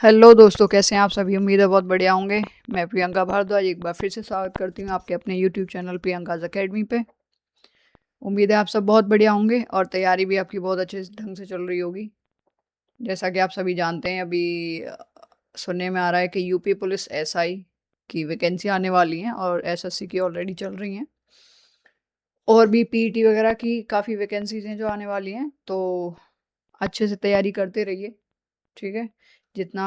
Hello दोस्तों, कैसे हैं आप सभी। उम्मीद है बहुत बढ़िया होंगे। मैं प्रियंका भारद्वाज एक बार फिर से स्वागत करती हूँ आपके अपने यूट्यूब चैनल प्रियंकाज अकेडमी पे। उम्मीद है आप सब बहुत बढ़िया होंगे और तैयारी भी आपकी बहुत अच्छे ढंग से चल रही होगी। जैसा कि आप सभी जानते हैं, अभी सुनने में आ रहा है कि यूपी पुलिस एसआई की वैकेंसी आने वाली हैं और एसएससी की ऑलरेडी चल रही हैं, और भी पीईटी वगैरह की काफ़ी वैकेंसीज हैं जो आने वाली हैं। तो अच्छे से तैयारी करते रहिए, ठीक है। जितना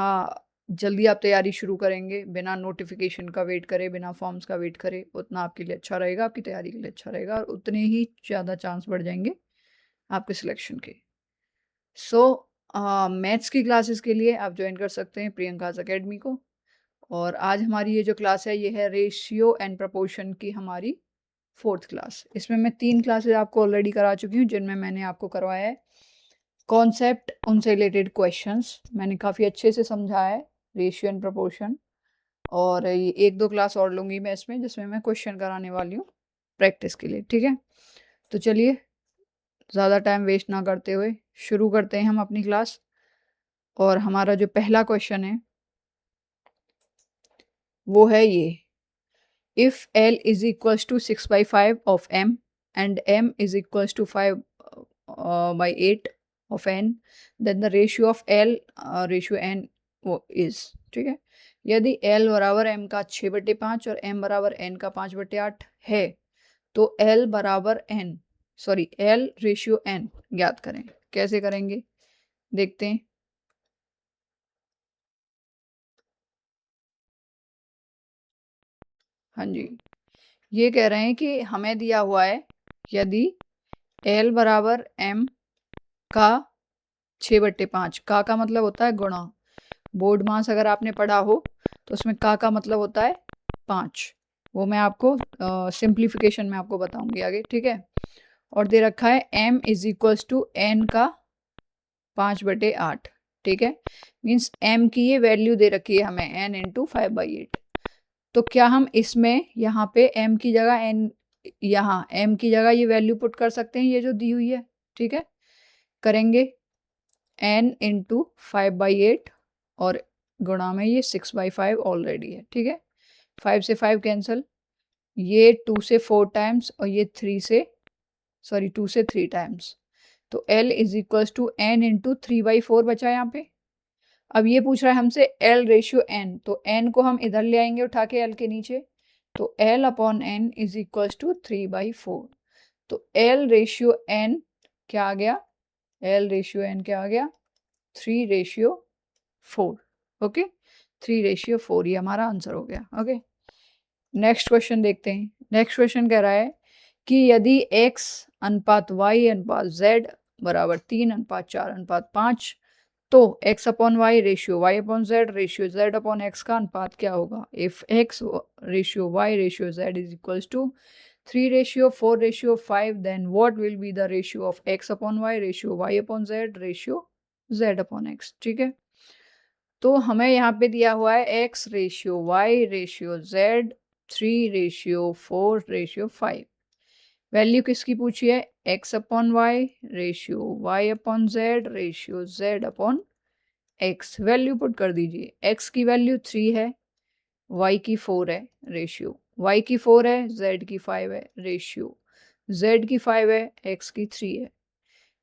जल्दी आप तैयारी शुरू करेंगे, बिना नोटिफिकेशन का वेट करे, बिना फॉर्म्स का वेट करे, उतना आपके लिए अच्छा रहेगा, आपकी तैयारी के लिए अच्छा रहेगा, और उतने ही ज़्यादा चांस बढ़ जाएंगे आपके सिलेक्शन के। सो मैथ्स की क्लासेस के लिए आप ज्वाइन कर सकते हैं प्रियंकाज अकेडमी को। और आज हमारी ये जो क्लास है, ये है रेशियो एंड प्रपोर्शन की हमारी 4th क्लास। इसमें मैं 3 क्लासेस आपको ऑलरेडी करा चुकी हूँ, जिनमें मैंने आपको करवाया है कॉन्सेप्ट, उनसे रिलेटेड क्वेश्चंस मैंने काफ़ी अच्छे से समझाया है, रेशियो एंड प्रोपोर्शन। और ये 1-2 क्लास और लूँगी मैं इसमें, जिसमें मैं क्वेश्चन कराने वाली हूँ प्रैक्टिस के लिए, ठीक है। तो चलिए ज़्यादा टाइम वेस्ट ना करते हुए शुरू करते हैं हम अपनी क्लास। और हमारा जो पहला क्वेश्चन है वो है ये: if L is equals to 6/5 of M and M is equals to 5/8 of N, then the ratio of L ratio N वो इज, ठीक है। यदि L बराबर M का 6/5 और M बराबर N का 5/8 है, तो L बराबर N, sorry L ratio N ज्ञात करें। कैसे करेंगे देखते हैं। हाँ जी, ये कह रहे हैं कि हमें दिया हुआ है, यदि L बराबर M का 6/5, का मतलब होता है गुणा। बोर्ड मास अगर आपने पढ़ा हो तो उसमें का मतलब होता है 5। वो मैं आपको सिंप्लीफिकेशन में आपको बताऊंगी आगे, ठीक है। और दे रखा है m is equals to n का 5/8, ठीक है। मीन्स m की ये वैल्यू दे रखी है हमें, n इंटू 5/8। तो क्या हम इसमें यहाँ पे m की जगह n, यहाँ m की जगह ये वैल्यू पुट कर सकते हैं, ये जो दी हुई है, ठीक है। करेंगे n इंटू 5/8 और गुणा में ये 6/5 ऑलरेडी है, ठीक है। 5 से 5 कैंसिल, ये 2 से 4 टाइम्स और ये 2 से 3 टाइम्स। तो L is equals to n into 3/4 बचा यहाँ पे। अब ये पूछ रहा है हमसे L रेशियो n, तो n को हम इधर ले आएंगे उठा के L के नीचे, तो L upon n is equals to 3/4। तो L रेशियो n क्या आ गया, L रेशियो n क्या आ गया, 3/4। ओके, 3/4 ये हमारा आंसर हो गया। ओके, नेक्स्ट क्वेश्चन देखते हैं। नेक्स्ट क्वेश्चन कह रहा है कि यदि x अनुपात y अनुपात z बराबर 3:4:5, तो x upon y ratio y upon z ratio z upon x का अनुपात क्या होगा। If x ratio y ratio z is equals to 3:4:5, then what will be the ratio of x upon y ratio y upon z ratio z upon x, ठीक है। तो हमें यहाँ पे दिया हुआ है x ratio y ratio z 3:4:5। Value किसकी पूछी है, x upon y ratio y upon z ratio z upon x। Value put कर दीजिए, x की वैल्यू 3 है, y की 4 है, रेशियो y की 4 है, z की 5 है, रेशियो z की 5 है, x की 3 है,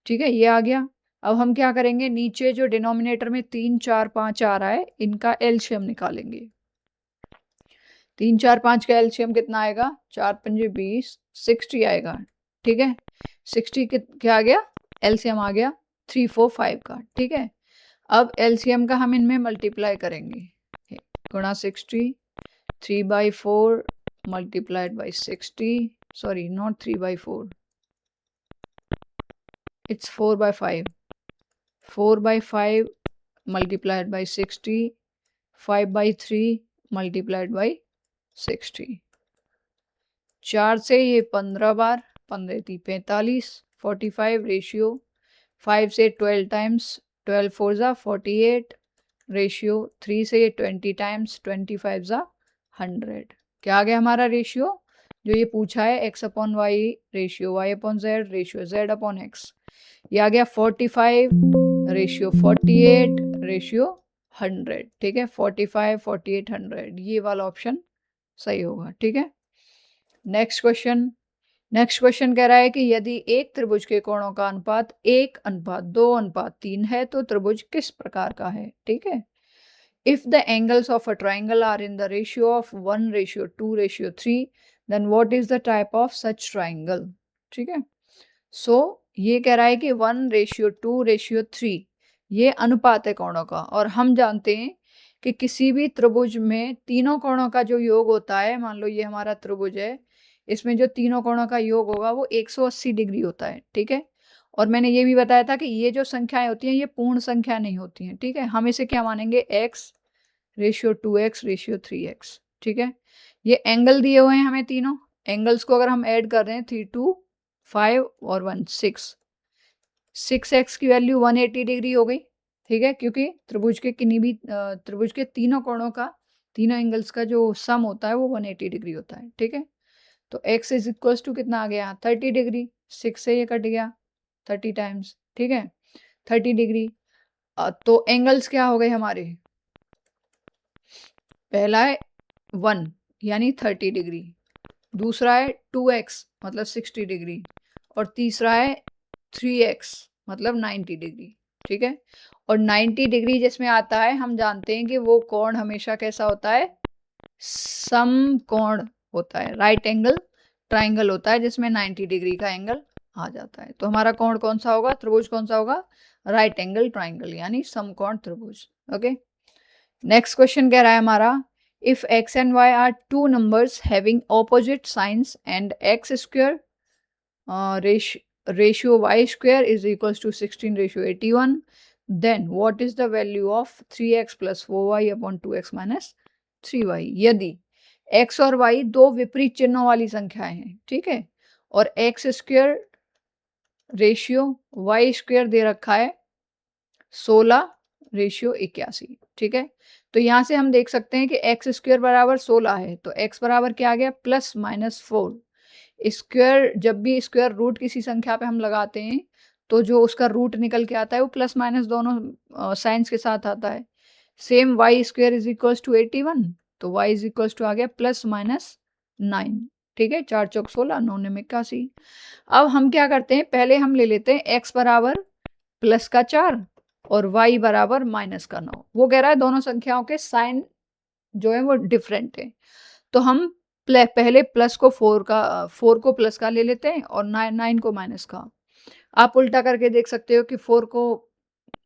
ठीक है। ये आ गया। अब हम क्या करेंगे, नीचे जो डिनोमिनेटर में 3, 4, 5 आ रहा है, इनका एलसीएम निकालेंगे। 3, 4, 5 का एलसीएम कितना आएगा, 4 पंजे 20, 60 आएगा, ठीक है। 60 क्या आ गया, एलसीएम आ गया 3, 4, 5 का, ठीक है। अब एलसीएम का हम इनमें मल्टीप्लाई करेंगे, गुणा 60, 3/4 multiplied by 60, sorry not 3/4, it's 4/5, 4/5 multiplied by 60, 5/3 multiplied by 60। 4 से ये 15 बार, 15 × 45, 45 रेशियो। 5 से 12 टाइम्स, 12 4 ज़ा 48 रेशियो। 3 से ये 20 टाइम्स, 25 ज़ा 100। क्या आ गया हमारा रेशियो जो ये पूछा है, x upon y ratio y upon z ratio z upon x। ये आ गया 45 रेशियो 48 रेशियो 100, ठीक है, 45, 48, 100, ये वाला ऑप्शन सही होगा, ठीक है। नेक्स्ट क्वेश्चन कह रहा है कि यदि एक त्रिभुज के कोणों का अनुपात 1:2:3 है तो त्रिभुज किस प्रकार का है, ठीक है। If the angles of a triangle are in the ratio of 1:2:3, then what is the type of such triangle? ठीक है। सो ये कह रहा है कि 1:2:3 ये अनुपात है कोणों का, और हम जानते हैं कि किसी भी त्रिभुज में तीनों कोणों का जो योग होता है, मान लो ये हमारा त्रिभुज है, इसमें जो तीनों कोणों का योग होगा वो 180 डिग्री होता है, ठीक है। और मैंने ये भी बताया था कि ये जो संख्याएं होती हैं ये पूर्ण संख्या नहीं होती हैं, ठीक है। हम इसे क्या मानेंगे, x:2x:3x, ठीक है। ये एंगल दिए हुए हैं हमें, तीनों एंगल्स को अगर हम ऐड कर रहे हैं 3, 2, 5 और 1, 6x की वैल्यू 180 डिग्री हो गई, ठीक है, क्योंकि त्रिभुज के किन्हीं भी त्रिभुज के तीनों कोणों का, तीनों एंगल्स का जो सम होता है वो 180 डिग्री होता है, ठीक है। तो x इज इक्वल्स टू कितना आ गया, 30 डिग्री, 6 से ये कट गया 30 टाइम्स, ठीक है, 30 डिग्री। तो एंगल्स क्या हो गए हमारे, पहला है 1 यानी 30 डिग्री, दूसरा है 2x मतलब 60 डिग्री, और तीसरा है 3x मतलब 90 डिग्री, ठीक है। और 90 डिग्री जिसमें आता है, हम जानते हैं कि वो कोण हमेशा कैसा होता है, समकोण होता है, राइट एंगल ट्राइंगल होता है जिसमें 90 डिग्री का एंगल आ जाता है। तो हमारा कोण कौन सा होगा, त्रिभुज कौन सा होगा, राइट एंगल ट्राइंगल यानी समकोण त्रिभुज, ओके। नेक्स्ट क्वेश्चन कह रहा है हमारा, if x and y are two numbers having opposite signs and x square ratio y square is equals to 16:81, then what is the value of 3x plus 4y upon 2x minus 3y? यदि x और y दो विपरीत चिन्हों वाली संख्याएं हैं, ठीक है, और x square ratio y square दे रखा है 16:81, ठीक है। तो यहाँ से हम देख सकते हैं कि एक्स स्क्वायर बराबर 16 है, तो x बराबर क्या आ गया, +-4। स्क्वायर, जब भी स्क्वायर रूट किसी संख्या पे हम लगाते हैं तो जो उसका रूट निकल के आता है वो प्लस माइनस दोनों साइंस के साथ आता है। Same y square is equals to 81, तो y इज इक्वल्स टू आ गया +-9, ठीक है, 4 चौक 16, 9 में 81। अब हम क्या करते हैं, पहले हम ले लेते हैं x बराबर +4 और y बराबर -9। वो कह रहा है दोनों संख्याओं के साइन जो है वो डिफरेंट है, तो हम पहले प्लस को 4 को प्लस का ले लेते हैं और 9 को माइनस का। आप उल्टा करके देख सकते हो कि 4 को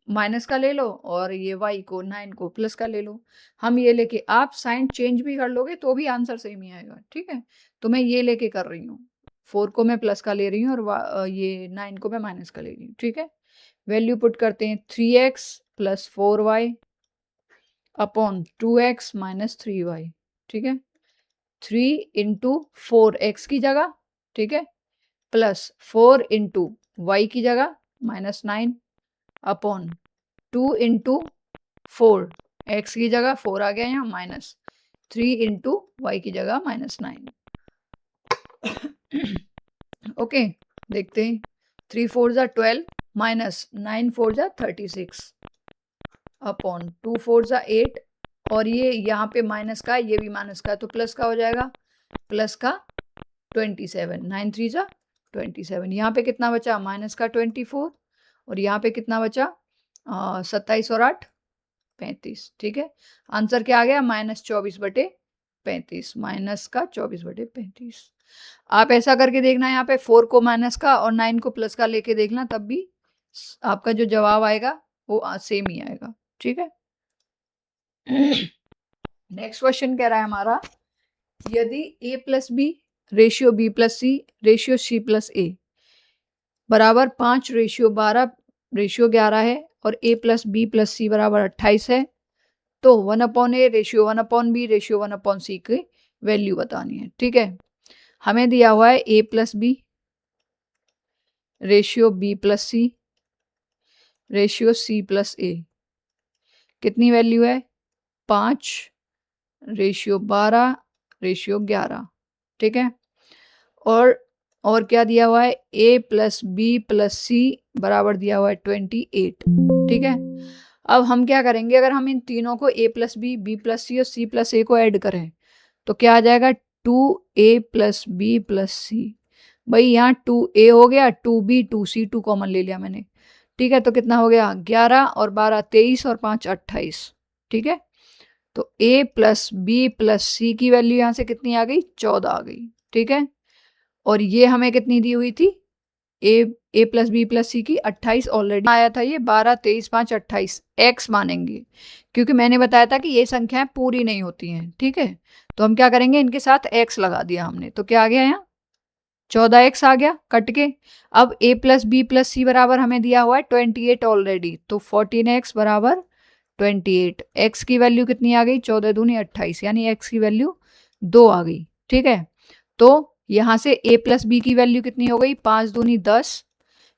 माइनस का ले लो और ये y को 9 को प्लस का ले लो। हम ये लेके, आप साइन चेंज भी कर लोगे तो भी आंसर सेम ही आएगा, ठीक है। तो मैं ये लेके कर रही हूँ, 4 को मैं प्लस का ले रही हूँ और ये 9 को मैं माइनस का ले रही हूँ, ठीक है। वैल्यू पुट करते हैं, 3x + 4y upon 2x - 3y, ठीक है। 3 × 4x की जगह, ठीक है, प्लस 4 × y की जगह -9 अपॉन 2 × 4 x की जगह 4 आ गया यहाँ, माइनस 3 × y की जगह -9। ओके, देखते हैं, 3 4 = 12 माइनस 9 4 = 36 अपॉन 2 4 = 8, और ये यहाँ पे माइनस का, ये भी माइनस का, तो प्लस का हो जाएगा, प्लस का 27, 9 3 = 27। यहाँ पे कितना बचा, माइनस का 24, और यहाँ पे कितना बचा 27 और 8 35, ठीक है। आंसर क्या आ गया, -24/35, माइनस का 24/35। आप ऐसा करके देखना, यहाँ पे 4 को माइनस का और 9 को प्लस का लेके देखना, तब भी आपका जो जवाब आएगा वो सेम ही आएगा, ठीक है। नेक्स्ट क्वेश्चन कह रहा है हमारा, यदि a + b ratio b + c ratio c + a बराबर 5:12 रेशियो 11 है और a + b + c बराबर 28 है, तो 1/a ratio 1/b ratio 1/c की वैल्यू बतानी है, ठीक है। हमें दिया हुआ है a + b ratio b + c ratio c + a, कितनी वैल्यू है, 5:12 रेशियो 11, ठीक है। और क्या दिया हुआ है, a + b + c बराबर दिया हुआ है 28, ठीक है। अब हम क्या करेंगे, अगर हम इन तीनों को a plus B, B plus C और c प्लस ए को ऐड करें तो क्या आ जाएगा 2a प्लस बी प्लस सी। भाई यहाँ 2a हो गया, 2b 2c, 2 कॉमन ले लिया मैंने, ठीक है। तो कितना हो गया 11 और 12 23 और 5 28, ठीक है। तो a प्लस बी प्लस सी की वैल्यू यहाँ से कितनी आ गई 14 आ गई, ठीक है। और ये हमें कितनी दी हुई थी ए प्लस बी प्लस सी की 28 ऑलरेडी आया था, ये 12 23 5 28 एक्स मानेंगे क्योंकि मैंने बताया था कि ये संख्याएं पूरी नहीं होती हैं, ठीक है। तो हम क्या करेंगे, इनके साथ एक्स लगा दिया हमने, तो क्या आ गया यहाँ 14x आ गया कट के। अब a प्लस बी प्लस सी बराबर हमें दिया हुआ है 28 ऑलरेडी, तो 14x बराबर 28। x की वैल्यू कितनी आ गई 14 दूनी 28, यानी x की वैल्यू 2 आ गई, ठीक है। तो यहाँ से a प्लस बी की वैल्यू कितनी हो गई 5 दूनी 10,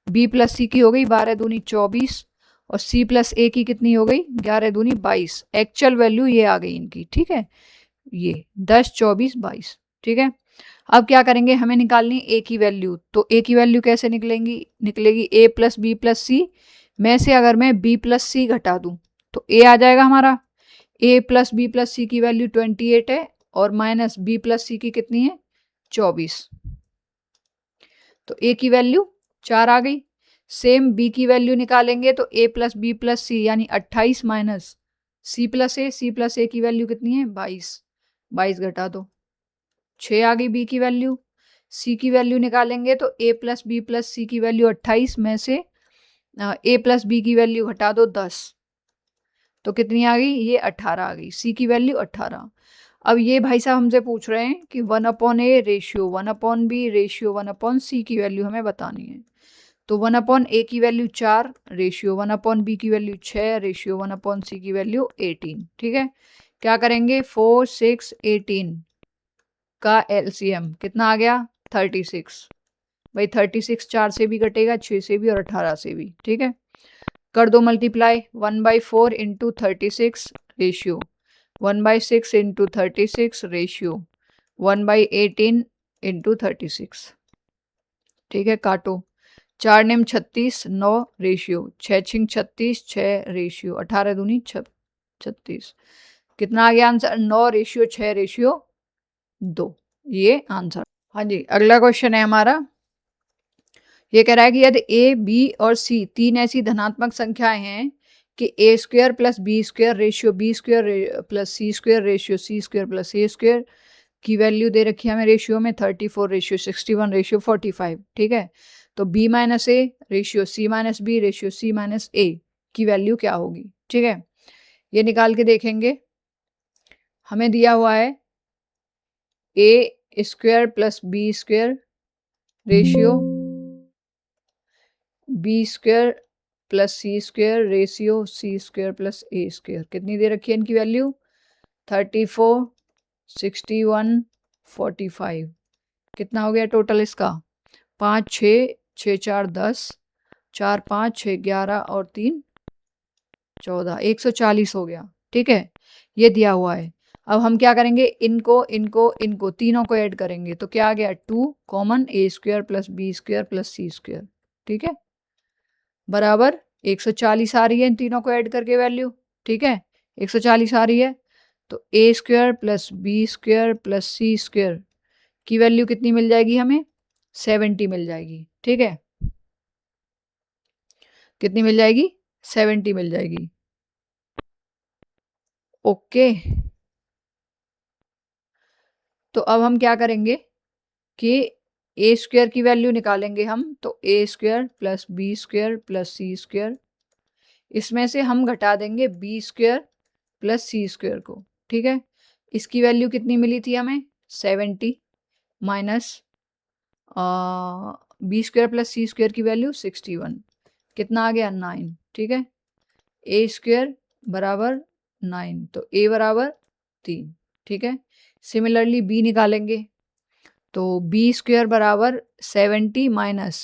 b प्लस सी की हो गई 12 दूनी 24 और c प्लस ए की कितनी हो गई 11 दूनी 22। एक्चुअल वैल्यू ये आ गई इनकी, ठीक है, ये 10 24 22, ठीक है। अब क्या करेंगे, हमें निकालनी a की वैल्यू, तो a की वैल्यू कैसे निकलेगी a प्लस बी प्लस सी में से अगर मैं b प्लस सी घटा दूं तो a आ जाएगा हमारा। a प्लस बी प्लस सी की वैल्यू 28 है और माइनस b प्लस सी की कितनी है 24, तो a की वैल्यू 4 आ गई। सेम b की वैल्यू निकालेंगे तो a प्लस बी प्लस सी यानी 28 माइनस c प्लस ए की वैल्यू कितनी है 22, 22 घटा दो 6 आ गई b की वैल्यू। c की वैल्यू निकालेंगे तो a प्लस बी प्लस सी की वैल्यू 28 में से a प्लस बी की वैल्यू घटा दो 10, तो कितनी आ गई ये 18 आ गई, c की वैल्यू 18। अब ये भाई साहब हमसे पूछ रहे हैं कि 1/a ratio 1/b ratio 1/c की वैल्यू हमें बतानी है। तो 1/a की वैल्यू 4 रेशियो 1/b की वैल्यू 6 रेशियो 1/c की वैल्यू 18, ठीक है। क्या करेंगे 4 6 18 का एलसीएम कितना आ गया 36। भाई 36 4 से भी कटेगा, 6 से भी और 18 से भी, ठीक है। कर दो multiply 1/4 into 36 ratio 1/6 into 36 ratio 1/18 into 36, ठीक है। काटो 4 निम 36 9 रेशियो 6 छिंग 36 6 रेशियो 18 दूनी 36, कितना आ गया आंसर 9 रेशियो 6 रेशियो 2, ये आंसर। हाँ जी, अगला क्वेश्चन है हमारा, ये कह रहा है कि यदि a b और c तीन ऐसी धनात्मक संख्याएं हैं कि a square plus B square ratio b square plus C square ratio c square plus a square की वैल्यू दे रखी है हमें रेशियो में 34 रेशियो 61 रेशियो 45, ठीक है। तो b minus A ratio C minus B ratio C minus A की वैल्यू क्या होगी, ठीक है। ये निकाल के देखेंगे, हमें दिया हुआ है a square plus B square ratio b square plus C square ratio c square plus a square, कितनी दे रखी है इनकी वैल्यू 34 61 45, कितना हो गया टोटल इसका 5 6 6 4 10 4 5 6 11 और 3 14 140 हो गया, ठीक है। ये दिया हुआ है। अब हम क्या करेंगे, इनको तीनों को ऐड करेंगे तो क्या आ गया 2 common a square plus B square plus C square, ठीक है, बराबर 140 आ रही है इन तीनों को ऐड करके वैल्यू, ठीक है 140 आ रही है। तो a square plus B square plus C square की वैल्यू कितनी मिल जाएगी हमें 70 मिल जाएगी, ठीक है, कितनी मिल जाएगी 70 मिल जाएगी, ओके। तो अब हम क्या करेंगे कि ए स्क्वायर की वैल्यू निकालेंगे हम, तो A square plus B square plus C square, इसमें से हम घटा देंगे बी स्क्वायर प्लस सी स्क्वायर को, ठीक है। इसकी वैल्यू कितनी मिली थी हमें 70 माइनस बी स्क्वायर प्लस सी स्क्वायर की वैल्यू 61, कितना आ गया 9, ठीक है। ए स्क्वायर बराबर 9, तो ए बराबर 3, ठीक है। सिमिलरली बी निकालेंगे तो बी स्क्वायर बराबर 70 minus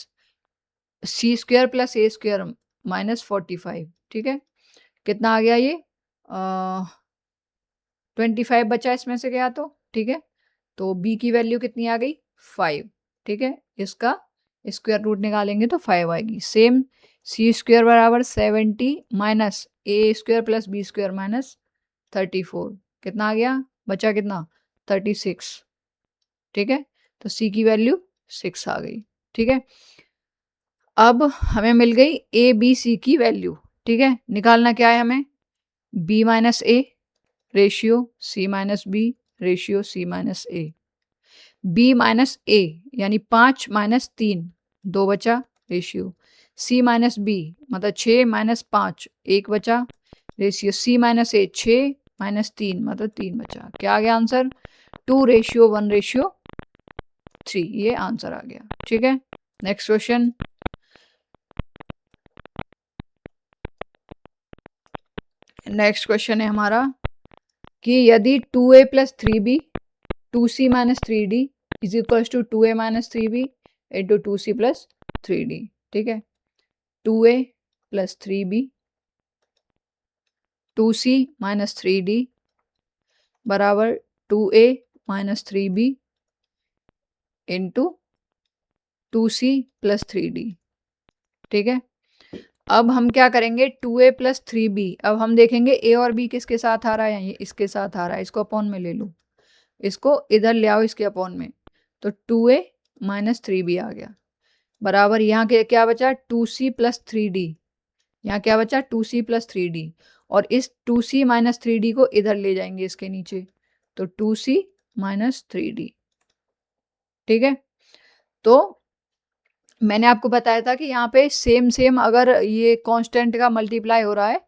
C square plus a square minus 45, ठीक है, कितना आ गया ये 25 बचा इसमें से गया तो, ठीक है। तो बी की वैल्यू कितनी आ गई 5, ठीक है, इसका स्क्वायर रूट निकालेंगे तो 5 आएगी। सेम सी स्क्वायर बराबर 70 minus A square plus B square minus 34, कितना आ गया, बचा कितना 36, ठीक है। तो सी की वैल्यू 6 आ गई, ठीक है। अब हमें मिल गई ए बी सी की वैल्यू, ठीक है। निकालना क्या है हमें, B minus A ratio C minus B ratio C minus A. B minus A यानी 5 माइनस 3 2 बचा रेशियो, सी माइनस बी मतलब 6 माइनस 5 1 बचा रेशियो, सी माइनस ए 6 माइनस 3 मतलब 3 बचा। क्या आ गया आंसर, 2:1:3, ये आंसर आ गया, ठीक है। नेक्स्ट क्वेश्चन, नेक्स्ट क्वेश्चन है हमारा कि यदि 2a plus 3b 2c minus 3d is equals to 2a minus 3b into 2c plus 3d, ठीक है। 2a plus 3b 2c minus 3d बराबर 2a minus 3b into 2c plus 3d, ठीक है। अब हम क्या करेंगे, 2a प्लस 3b, अब हम देखेंगे a और b किसके साथ आ रहा है, ये इसके साथ आ रहा है, इसको अपॉन में ले लो, इसको इधर ले आओ इसके अपॉन में, तो 2a माइनस 3b आ गया बराबर, यहाँ के क्या बचा 2c प्लस 3d, यहाँ क्या बचा 2c प्लस 3d, और इस 2c माइनस 3d को इधर ले जाएंगे इसके नीचे, तो 2c माइनस 3d, ठीक है। तो मैंने आपको बताया था कि यहाँ पे सेम सेम अगर ये कांस्टेंट का मल्टीप्लाई हो रहा है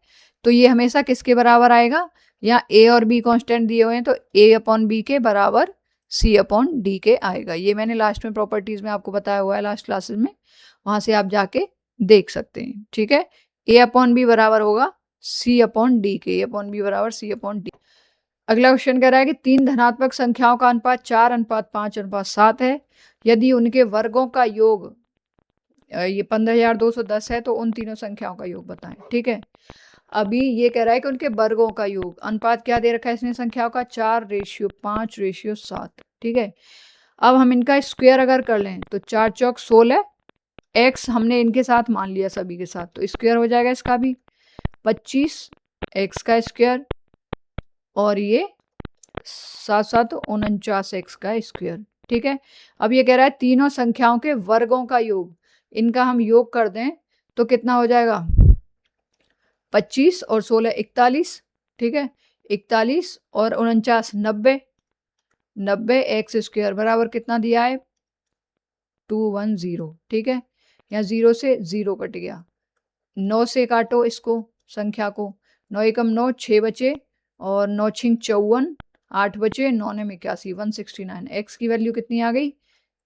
तो ये हमेशा किसके बराबर आएगा, यहाँ ए और बी कांस्टेंट दिए हुए हैं तो ए अपॉन बी के बराबर सी अपॉन डी के आएगा। ये मैंने लास्ट में प्रॉपर्टीज में आपको बताया हुआ है लास्ट क्लासेस में, वहां से आप जाके देख सकते हैं, ठीक है। ए अपॉन बी बराबर होगा सी अपॉन डी के, ए अपॉन बी बराबर सी अपॉन डी। अगला क्वेश्चन कह रहा है कि 3 धनात्मक संख्याओं का अनुपात 4:5:7 है, यदि उनके वर्गों का योग ये 15,210 है तो उन तीनों संख्याओं का योग बताएं, ठीक है। अभी ये कह रहा है कि उनके वर्गों का योग, अनुपात क्या दे रखा है इसने संख्याओं का 4:5:7, ठीक है। अब हम इनका स्क्वायर अगर कर लें तो 4 चौक 16, एक्स हमने इनके साथ मान लिया सभी के साथ, तो स्क्वायर हो जाएगा इसका भी 25 एक्स का स्क्वायर, और ये 7:49 एक्स का स्क्वायर, ठीक है। अब ये कह रहा है तीनों संख्याओं के वर्गों का योग, इनका हम योग कर दें तो कितना हो जाएगा, 25 और 16 41, ठीक है। 41 और 49 90, 90 एक्स स्क्वायर बराबर कितना दिया है 210, ठीक है। यहाँ 0 से 0 कट गया, 9 से काटो इसको संख्या को, 9 एकम 9 6 बचे, और 9 छिंग 54 8 बचे, 9 ने 81 169, एक्स की वैल्यू कितनी आ गई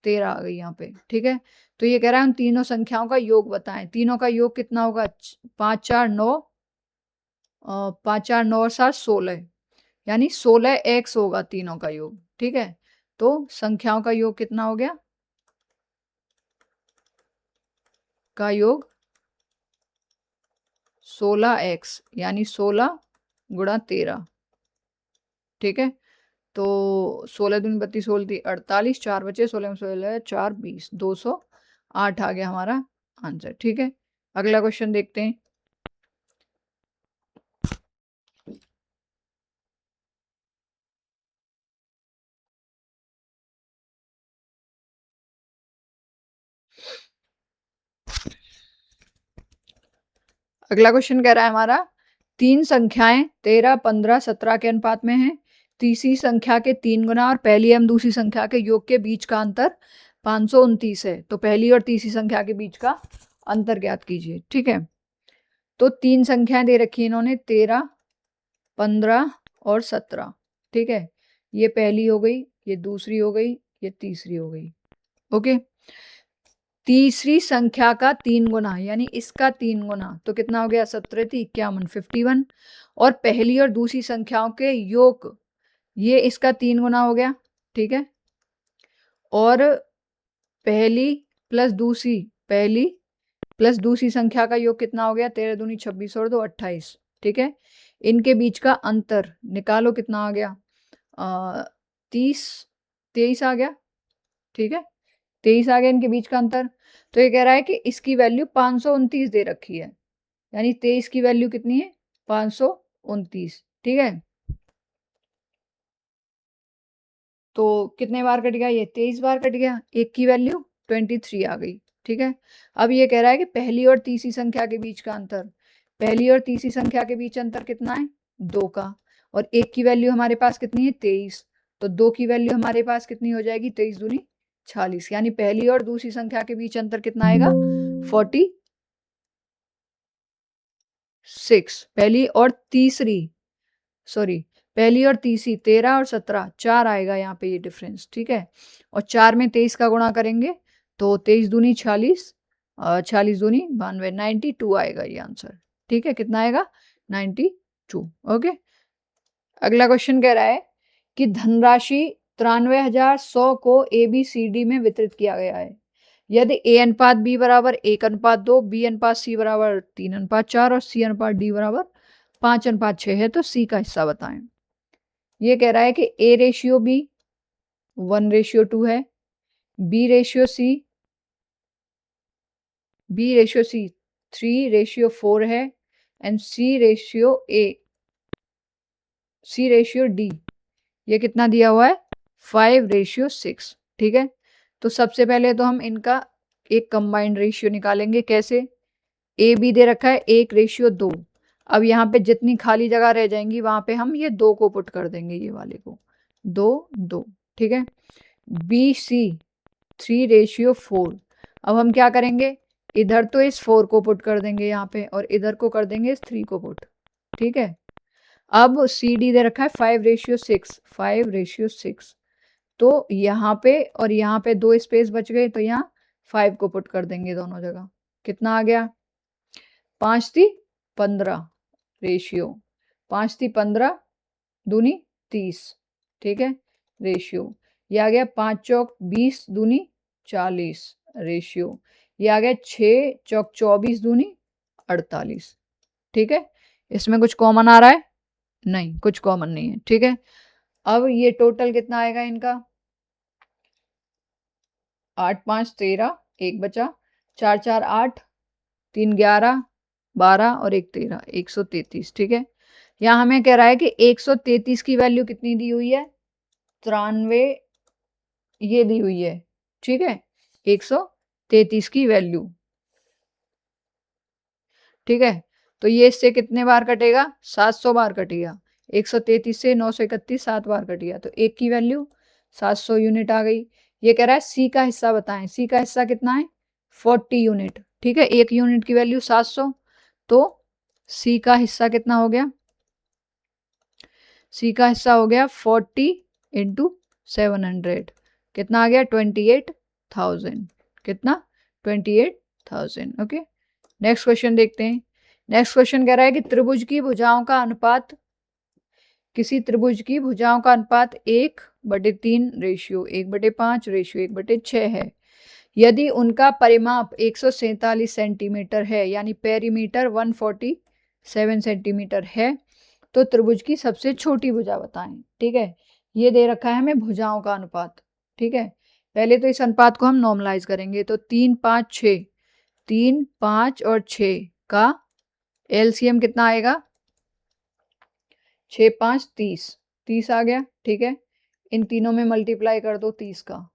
13 आ गई यहाँ पे, ठीक है। तो ये कह रहा है हम तीनों संख्याओं का योग बताएं, तीनों का योग कितना होगा 5 4 9 5 4 9 और 7 16, यानी 16 एक्स होगा तीनों का योग, ठीक है। तो संख्याओं का योग कितना हो गया, का योग 16 एक्स यानी 16 गुणा 13, ठीक है। तो 16 दूनी 32 16 48, 4 बचे, 16 16 4 20, 208 आ गया हमारा आंसर, ठीक है। अगला क्वेश्चन देखते हैं। अगला क्वेश्चन कह रहा है हमारा, 3 संख्याएं 13 15 17 के अनुपात में हैं, तीसरी संख्या के 3 गुना और पहली एवं दूसरी संख्या के योग के बीच का अंतर 529 है, तो पहली और तीसरी संख्या के बीच का अंतर ज्ञात कीजिए, ठीक है। तो 3 संख्याएं दे रखी है इन्होंने 13 15 और 17, ठीक है। ये पहली हो गई, ये दूसरी हो गई, ये तीसरी हो गई, ओके। तीसरी संख्या का 3 गुना यानी इसका 3 गुना, तो कितना हो गया 17 थी 51 51, और पहली और दूसरी संख्याओं के योग, ये इसका 3 गुना हो गया, ठीक है। और पहली प्लस दूसरी संख्या का योग कितना हो गया 13 दूनी 26 और 2 28, ठीक है। इनके बीच का अंतर निकालो कितना आ गया 30 23 आ गया, ठीक है। 23 आ गया इनके बीच का अंतर। तो ये कह रहा है कि इसकी वैल्यू 529 दे रखी है, यानी 23 की वैल्यू कितनी है? 529। ठीक है, तो कितने बार कट गया? ये 23 बार कट गया। एक की वैल्यू 23 आ गई। ठीक है, अब ये कह रहा है कि पहली और तीसरी संख्या के बीच का अंतर, पहली और तीसरी संख्या के बीच अंतर कितना है? 2 का। और एक की वैल्यू हमारे पास कितनी है? 23। तो 2 की वैल्यू हमारे पास कितनी हो जाएगी? 23 दूनी 46, यानी पहली और दूसरी संख्या के बीच अंतर कितना आएगा? 46। पहली और तीसरी, सॉरी, पहली और तीसरी 13 और 17, 4 आएगा यहाँ पे ये डिफरेंस। ठीक है, और 4 में 23 का गुणा करेंगे तो 23 दूनी 46, 46 दूनी 92, 92 आएगा ये आंसर। ठीक है, कितना आएगा? 92। ओके, अगला क्वेश्चन कह रहा है कि धनराशि 93,100 को ABCD में वितरित किया गया है। यदि A अनुपात B बराबर 1:2, B अनुपात C बराबर 3:4 और C अनुपात D बराबर 5:6 है, तो C का हिस्सा बताएं। ये कह रहा है कि A रेशियो B 1:2 है, B रेशियो C 3:4 है, एंड C रेशियो D ये कितना दिया हुआ है? 5:6। ठीक है, तो सबसे पहले तो हम इनका एक कंबाइंड रेशियो निकालेंगे। कैसे? ए बी दे रखा है 1:2। अब यहाँ पे जितनी खाली जगह रह जाएंगी वहां पे हम ये 2 को पुट कर देंगे, ये वाले को 2:2। ठीक है, बी सी 3:4। अब हम क्या करेंगे? इधर तो इस 4 को पुट कर देंगे यहाँ पे, और इधर को कर देंगे इस 3 को पुट। ठीक है, अब सी डी दे रखा है 5:6। तो यहाँ पे और यहाँ पे 2 स्पेस बच गए, तो यहाँ 5 को पुट कर देंगे दोनों जगह। कितना आ गया? 5:15 रेशियो, 5:15 दूनी 30। ठीक है, रेशियो ये आ गया 5 × 20 दूनी 40 रेशियो, ये आ गया 6 × 24 दूनी 48। ठीक है, इसमें कुछ कॉमन आ रहा है? नहीं, कुछ कॉमन नहीं है। ठीक है, अब ये टोटल कितना आएगा इनका? 8 × 5 = 13, 1 बचा, 4 × 4 = 8, 3 × 11 12 और 1 13, 133। ठीक है, यहाँ हमें कह रहा है कि 133 की वैल्यू कितनी दी हुई है? 93 ये दी हुई है। ठीक है, 133 की वैल्यू। ठीक है, तो ये इससे कितने बार कटेगा? 700 बार कटेगा। 133 से 931 7 बार कट गया, तो एक की वैल्यू 700 यूनिट आ गई। ये कह रहा है सी का हिस्सा बताएं। सी का हिस्सा कितना है? 40 यूनिट। ठीक है, एक यूनिट की वैल्यू 700, तो सी का हिस्सा कितना हो गया? सी का हिस्सा हो गया 40 × 700। कितना आ गया? 28,000। कितना? 28,000। ओके, नेक्स्ट क्वेश्चन देखते हैं। नेक्स्ट क्वेश्चन कह रहा है कि त्रिभुज की भुजाओं का अनुपात, किसी त्रिभुज की भुजाओं का अनुपात 1/3 रेशियो 1/5 रेशियो 1/6 है। यदि उनका परिमाप 147 सेंटीमीटर है, यानी पेरीमीटर 147 सेंटीमीटर है, तो त्रिभुज की सबसे छोटी भुजा बताएं। ठीक है, ये दे रखा है हमें भुजाओं का अनुपात। ठीक है, पहले तो इस अनुपात को हम नॉर्मलाइज करेंगे, तो 3 5 6, 3 5 और 6 का एलसीएम कितना आएगा? 6 5 30, 30 आ गया। ठीक है, इन तीनों में मल्टीप्लाई कर दो 30 का।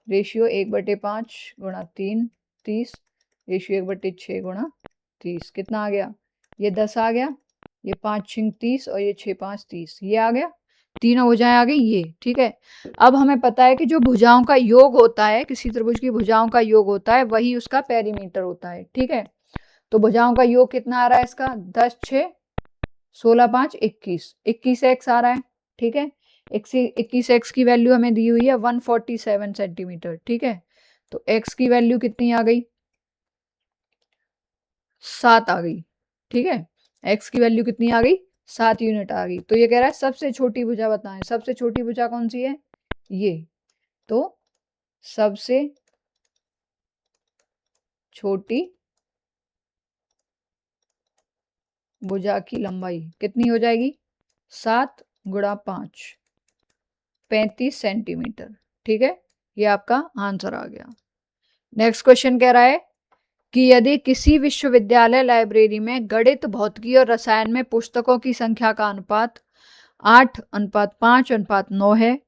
रेशियो 1/5 गुणा 3 30, रेशियो 1/6 गुणा 30। कितना आ गया? ये 10 आ गया, ये 5 6 30 और ये 6 5 30, ये आ गया। तीनों भुजाएं आ गई ये। ठीक है, अब हमें पता है कि जो भुजाओं का योग होता है, किसी त्रिभुज की भुजाओं का योग होता है, वही उसका पेरीमीटर होता है। ठीक है, तो भुजाओं का योग कितना आ रहा है इसका? 10 6 16 5 21, 21x आ रहा है। ठीक है, 21x की वैल्यू हमें दी हुई है 147 सेंटीमीटर। ठीक है, तो x की वैल्यू कितनी आ गई? 7 आ गई। ठीक है, x की वैल्यू कितनी आ गई? 7 यूनिट आ गई। तो ये कह रहा है सबसे छोटी भुजा बताएं। सबसे छोटी भुजा कौन सी है? ये। तो सबसे छोटी भुजा की लंबाई कितनी हो जाएगी? 7 × 5 35 सेंटीमीटर। ठीक है, ये आपका आंसर आ गया। नेक्स्ट क्वेश्चन कह रहा है कि यदि किसी विश्वविद्यालय लाइब्रेरी में गणित, भौतिकी और रसायन में पुस्तकों की संख्या का अनुपात 8:5:9 है,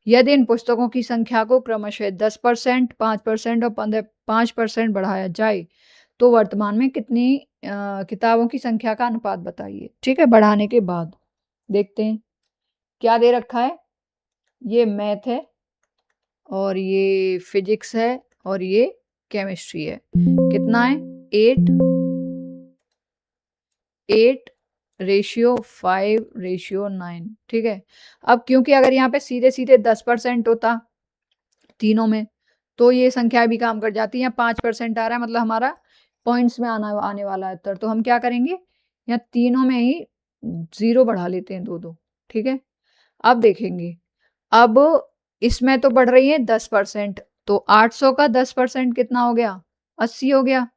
यदि इन पुस्तकों की संख्या को क्रमशः 10%, 5% और 5% बढ़ाया जाए तो वर्तमान में कितनी किताबों की संख्या का अनुपात बताइए। ठीक है, बढ़ाने के बाद देखते हैं क्या दे रखा है। ये मैथ है और ये फिजिक्स है और ये केमिस्ट्री है। कितना है? 8:5:9। ठीक है, अब क्योंकि अगर यहाँ पे सीधे सीधे 10% होता तीनों में तो ये संख्या भी काम कर जाती है। 5% आ रहा है मतलब हमारा पॉइंट्स में आने वाला है उत्तर। तो हम क्या करेंगे, यहाँ तीनों में ही 0 बढ़ा लेते हैं, 2-2। ठीक है, अब देखेंगे, अब इसमें तो बढ़ रही है 10%, तो 800 का 10% कितना हो गया? 80 हो गया,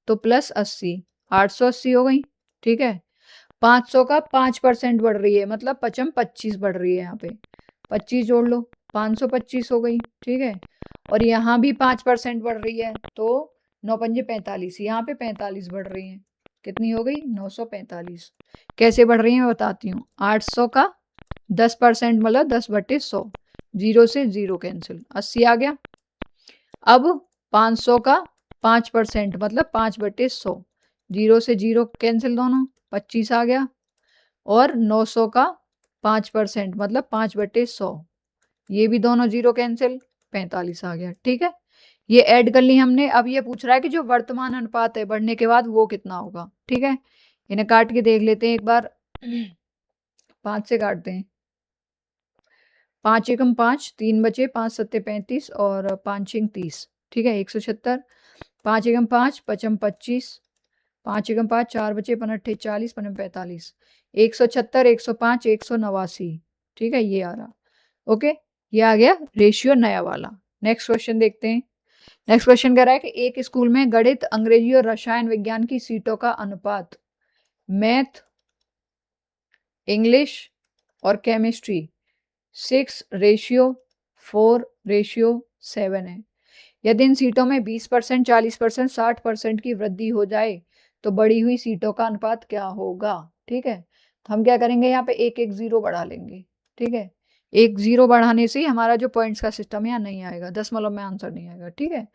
तो प्लस 80, 880 हो गई। ठीक है, 500 का 5% बढ़ रही है मतलब 25 बढ़ रही है, यहाँ पे 25 जोड़ लो, 525 हो गई। ठीक है, और यहाँ भी 5% बढ़ रही है तो 9×5 45, यहाँ पे 45 बढ़ रही है, कितनी हो गई? 945। कैसे बढ़ रही है मैं बताती हूँ। 800 का 10% मतलब 10/100, 0 से 0 कैंसिल, 80 आ गया। अब 500 का 5% मतलब 5/100, 0 से 0 कैंसिल दोनों, 25 आ गया। और 900 का 5% मतलब 5/100, ये भी दोनों 0 कैंसिल, 45 आ गया। ठीक है, ये ऐड कर ली हमने। अब ये पूछ रहा है कि जो वर्तमान अनुपात है बढ़ने के बाद वो कितना होगा। ठीक है, इन्हें काट के देख लेते हैं एक बार। 5 से काटते हैं, 5 एकम 5, 3 बचे, 5 सत्ते 35 और 5 छिंग 30। ठीक है, 176। 5 एकम 5, 5 25, 5 एकम 5, 4 बचे, 5 अट्ठे 40, 5 45, 176, 105, 189। ठीक है, ये आ रहा। ओके, ये आ गया रेशियो नया वाला। नेक्स्ट क्वेश्चन देखते हैं। नेक्स्ट क्वेश्चन कह रहा है कि एक स्कूल में गणित, अंग्रेजी और रसायन विज्ञान की सीटों का अनुपात मैथ, इंग्लिश और केमिस्ट्री 6:4:7 है। यदि इन सीटों में 20%, 40%, 60% की वृद्धि हो जाए तो बढ़ी हुई सीटों का अनुपात क्या होगा। ठीक है, तो हम क्या करेंगे, यहाँ पे एक एक 0 बढ़ा लेंगे। ठीक है, एक 0 बढ़ाने से हमारा जो पॉइंट्स का सिस्टम है यहाँ नहीं आएगा, दशमलव में आंसर नहीं आएगा। ठीक है,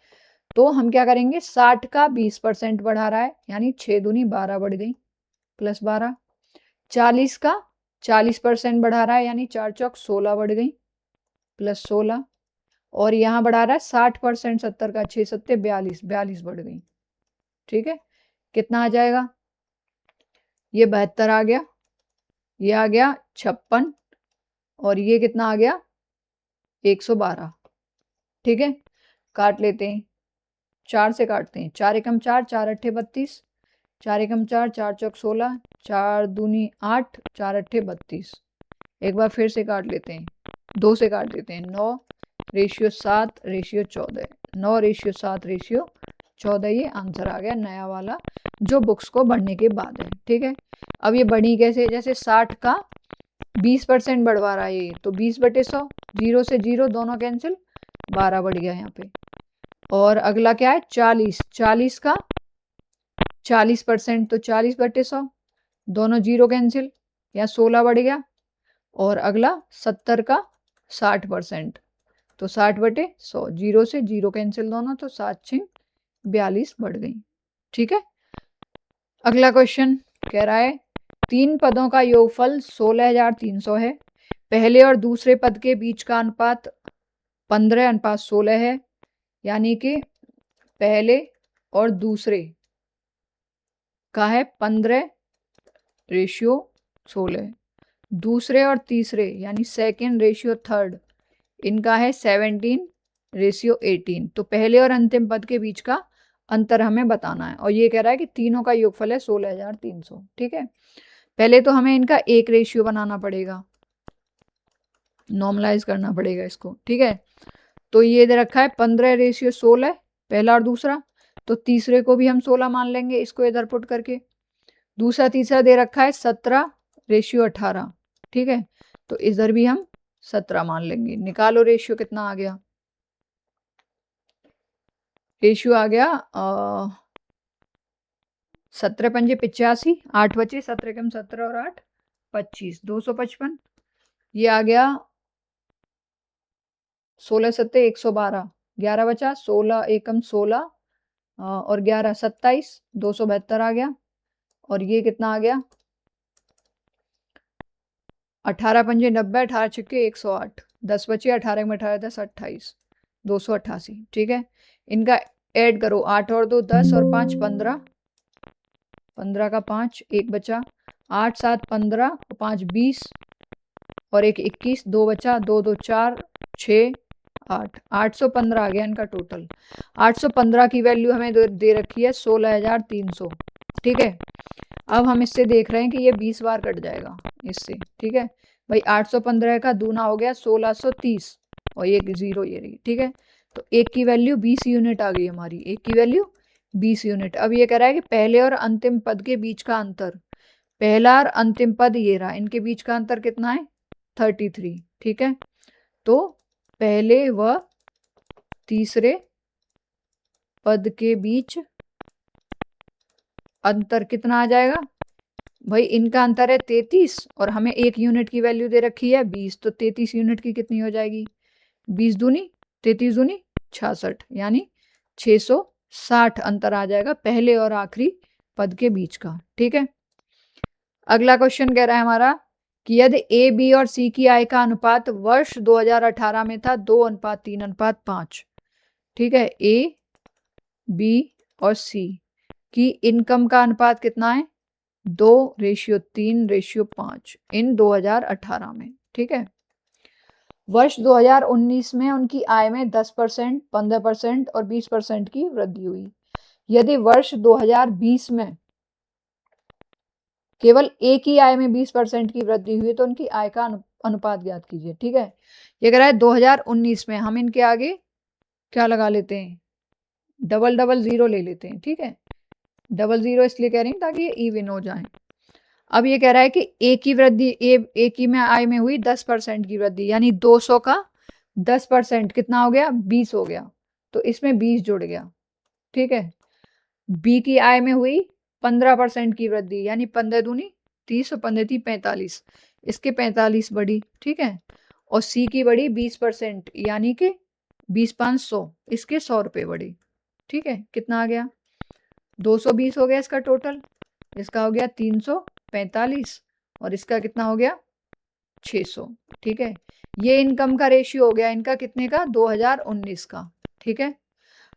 तो हम क्या करेंगे, 60 का 20% बढ़ा रहा है यानी 6 दूनी 12 बढ़ गई, प्लस 12। 40 का 40% बढ़ा रहा है यानी 4 चौक 16 बढ़ गई, प्लस 16। और यहाँ बढ़ा रहा है 60%, 70 का 6 सत्ते 42, 42 बढ़ गई। ठीक है, कितना आ जाएगा? ये 72 आ गया, ये आ गया 56 और ये कितना आ गया? 112। ठीक है, काट लेते हैं, 4 से काटते हैं, 4 एकम 4, 4 अट्ठे 32, 4 एकम 4, 4 चौक 16, 4 दूनी 8, 4 अट्ठे 32। एक बार फिर से काट लेते हैं, 2 से काट देते हैं, 9:7:14, 9:7:14, ये आंसर आ गया नया वाला जो बुक्स को बढ़ने के बाद है। ठीक है, अब ये बढ़ी कैसे, जैसे 60 का 20% बढ़वा रहा है ये, तो 20/100, 0 से 0 दोनों कैंसिल, 12 बढ़ गया यहाँ पे। और अगला क्या है, 40, 40 का 40% तो 40/100, दोनों 0 कैंसिल, या 16 बढ़ गया। और अगला 70 का 60% तो 60/100, 0 से 0 कैंसिल दोनों, तो 7×6 42 बढ़ गई। ठीक है, अगला क्वेश्चन कह रहा है 3 पदों का योगफल 16,300 है। पहले और दूसरे पद के बीच का अनुपात 15:16 है, यानी कि पहले और दूसरे का है 15:16, दूसरे और तीसरे यानी सेकेंड रेशियो थर्ड, इनका है 17:18। तो पहले और अंतिम पद के बीच का अंतर हमें बताना है और ये कह रहा है कि तीनों का योगफल है 16,300। ठीक है, पहले तो हमें इनका एक रेशियो बनाना पड़ेगा, नॉर्मलाइज करना पड़ेगा इसको। ठीक है, तो ये दे रखा है 15:16 पहला और दूसरा, तो तीसरे को भी हम 16 मान लेंगे इसको इधर पुट करके। दूसरा तीसरा दे रखा है 17:18। ठीक है, तो इधर भी हम 17 मान लेंगे। निकालो रेशियो कितना आ गया, रेशियो आ गया 17 पंजे 85, 8 बचे, 17 कम 17 और 8 25, 255। ये आ गया 16 सत्ते 112, 11 बचा, 16 एकम 16 और 11 27, 272 आ गया। और ये कितना आ गया 18 पंजे 90, 18 छिक्के 108, 10 बचे, 18 में 18 10 28, 288। ठीक है, इनका ऐड करो, 8 और 2 10 और 5 15, 15 का 5 1 बचा, 8 7 15, 5 20 और 1 21, 2 बचा, 2 2 4 6 8, 815 आ गया इनका टोटल। 815 की वैल्यू हमें दे रखी है 16,300। ठीक है, अब हम इससे देख रहे हैं कि ये 20 बार कट जाएगा इससे। ठीक है भाई, 815 का दूना हो गया 1630 और ये 0 ये रही। ठीक है, तो एक की वैल्यू 20 यूनिट आ गई हमारी, एक की वैल्यू 20 यूनिट। अब ये कह रहा है कि पहले और अंतिम पद के बीच का अंतर, पहला और अंतिम पद ये रहा, इनके बीच का अंतर कितना है 33। ठीक है, तो पहले व तीसरे पद के बीच अंतर कितना आ जाएगा भाई, इनका अंतर है 33 और हमें एक यूनिट की वैल्यू दे रखी है 20, तो 33 यूनिट की कितनी हो जाएगी 20 दूनी 33 दूनी 66, यानी 660 अंतर आ जाएगा पहले और आखिरी पद के बीच का। ठीक है, अगला क्वेश्चन कह रहा है हमारा कि यदि ए बी और सी की आय का अनुपात वर्ष 2018 में था 2:3:5। ठीक है, ए बी और सी की इनकम का अनुपात कितना है 2:3:5 इन 2018 में। ठीक है, वर्ष 2019 में उनकी आय में 10%, 15% और 20% की वृद्धि हुई। यदि वर्ष 2020 में केवल एक ही आय में 20% की वृद्धि हुई तो उनकी आय का अनुपात ज्ञात कीजिए। ठीक है, ये कह रहा है 2019 में, हम इनके आगे क्या लगा लेते हैं, डबल डबल जीरो ले लेते हैं। ठीक है, डबल जीरो इसलिए कह रही हूँ ताकि ये इवन हो जाए। अब ये कह रहा है कि एक की वृद्धि एक ही में आय में हुई 10% की वृद्धि, यानी 200 का 10% कितना हो गया 20 हो गया, तो इसमें 20 जुड़ गया। ठीक है, बी की आय में हुई 15% की वृद्धि, यानी 15 दूनी 30 और 15 थी 45, इसके 45 बढ़ी। ठीक है, और सी की बढ़ी 20%, यानी कि 20 5 100, इसके 100 रुपये बढ़े। ठीक है, कितना आ गया 220 हो गया इसका टोटल, इसका हो गया 345 और इसका कितना हो गया 600। ठीक है, ये इनकम का रेशियो हो गया इनका कितने का 2019 का। ठीक है,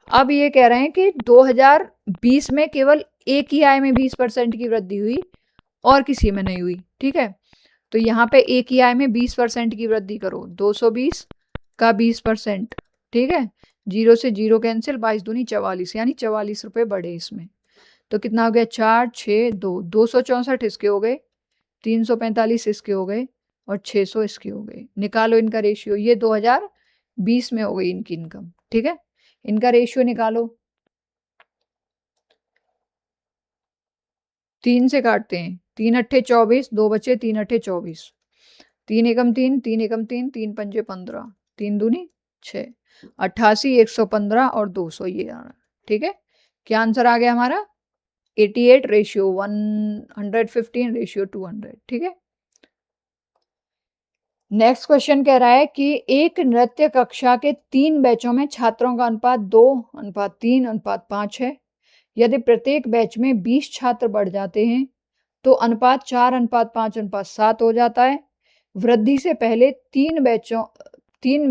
अब ये कह रहे हैं कि 2020 में केवल एक ही आय में 20% की वृद्धि हुई और किसी में नहीं हुई। ठीक है, तो यहाँ पे एक ही आय में 20% की वृद्धि करो, 220 का 20%। ठीक है, 0 से 0 कैंसिल, 22 दूनी 44, यानी 44 रुपये बढ़े इसमें। तो कितना हो गया 4 6 2, 264 इसके हो गए, 345 इसके हो गए और 600 इसके हो गए। निकालो इनका रेशियो, ये 2020 में हो गई इनकी इनकम। ठीक है, इनका रेशियो निकालो, 3 से काटते हैं, 3 अट्ठे 24, 2 बचे, 3 अट्ठे 24, 3 एकम 3, 3 एकम 3, 3 पंजे 15, 3 दूनी 6, 88 115 और 200 ये आ रहा। ठीक है, क्या आंसर आ गया हमारा 88 रेशियो 115 रेशियो 200। ठीक है, नेक्स्ट क्वेश्चन कह रहा है कि एक नृत्य कक्षा के 3 बैचों में छात्रों का अनुपात 2:3:5 है। यदि प्रत्येक बैच में 20 छात्र बढ़ जाते हैं तो अनुपात 4:5:7 हो जाता है। वृद्धि से पहले 3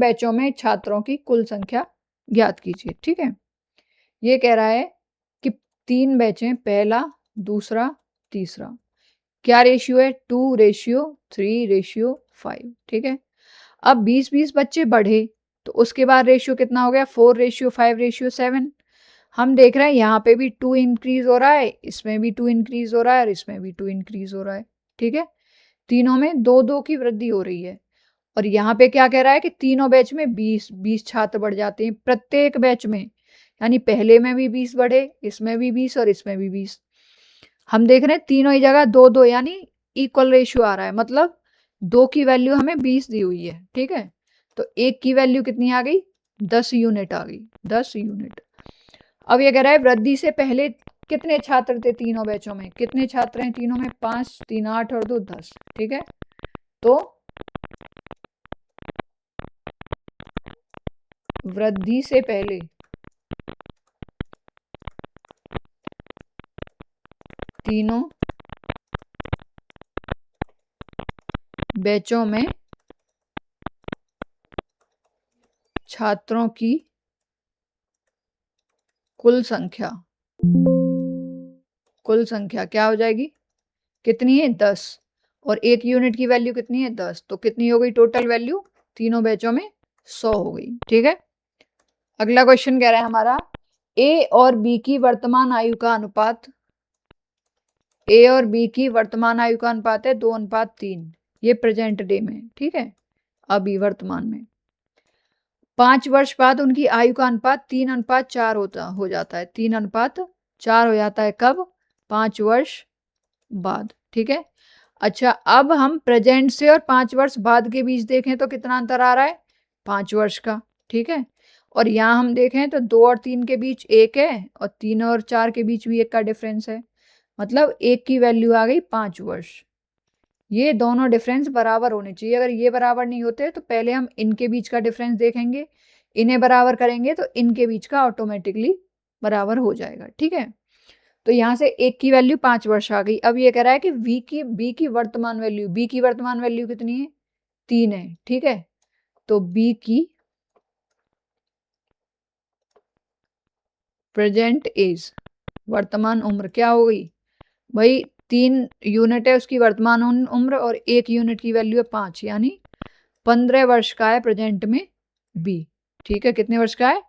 बैचों में छात्रों की कुल संख्या ज्ञात कीजिए। ठीक है, ये कह रहा है कि 3 बैचें, पहला दूसरा तीसरा, क्या रेशियो है 2:3:5। ठीक है, अब 20-20 बच्चे बढ़े तो उसके बाद रेशियो कितना हो गया 4:5:7। हम देख रहे हैं यहाँ पे भी 2 इंक्रीज हो रहा है, इसमें भी 2 इंक्रीज हो रहा है और इसमें भी 2 इंक्रीज हो रहा है। ठीक है, तीनों में 2-2 की वृद्धि हो रही है। और यहाँ पे क्या कह रहा है कि तीनों बैच में 20 छात्र बढ़ जाते हैं प्रत्येक बैच में, यानी पहले में भी 20 बढ़े, इसमें भी 20 और इसमें भी 20। हम देख रहे हैं तीनों ही जगह 2-2, यानी इक्वल रेशियो आ रहा है, मतलब 2 की वैल्यू हमें 20 दी हुई है। ठीक है, तो 1 की वैल्यू कितनी आ गई 10 यूनिट आ गई, 10 यूनिट। अब ये कह रहा है वृद्धि से पहले कितने छात्र थे तीनों बैचों में, कितने छात्र हैं तीनों में, 5, 3 8 और 2 10। ठीक है, तो वृद्धि से पहले तीनों बैचों में छात्रों की कुल संख्या क्या हो जाएगी, कितनी है 10, और एक यूनिट की वैल्यू कितनी है 10, तो कितनी हो गई टोटल वैल्यू तीनों बैचों में 100 हो गई। ठीक है, अगला क्वेश्चन कह रहा है हमारा ए और बी की वर्तमान आयु का अनुपात, ए और बी की वर्तमान आयु का अनुपात है 2:3, ये प्रेजेंट डे में। ठीक है, अभी वर्तमान में 5 वर्ष बाद उनकी आयु का अनुपात 3:4 हो जाता है, 3:4 हो जाता है कब, 5 वर्ष बाद। ठीक है, अच्छा अब हम प्रेजेंट से और 5 वर्ष बाद के बीच देखें तो कितना अंतर आ रहा है, 5 वर्ष का। ठीक है, और यहाँ हम देखें तो 2 और 3 के बीच 1 है और 3 और 4 के बीच भी 1 का डिफरेंस है, मतलब 1 की वैल्यू आ गई 5 वर्ष। ये दोनों डिफरेंस बराबर होने चाहिए, अगर ये बराबर नहीं होते तो पहले हम इनके बीच का डिफरेंस देखेंगे, इन्हें बराबर करेंगे तो इनके बीच का ऑटोमेटिकली बराबर हो जाएगा। ठीक है, तो यहाँ से 1 की वैल्यू 5 वर्ष आ गई। अब ये कह रहा है कि बी की वर्तमान वैल्यू कितनी है, 3 है। ठीक है, तो बी की प्रेजेंट एज, वर्तमान उम्र क्या हो गई भाई, 3 यूनिट है उसकी वर्तमान उम्र और 1 यूनिट की वैल्यू है 5, यानी 15 वर्ष का है प्रेजेंट में बी। ठीक है, कितने वर्ष का है,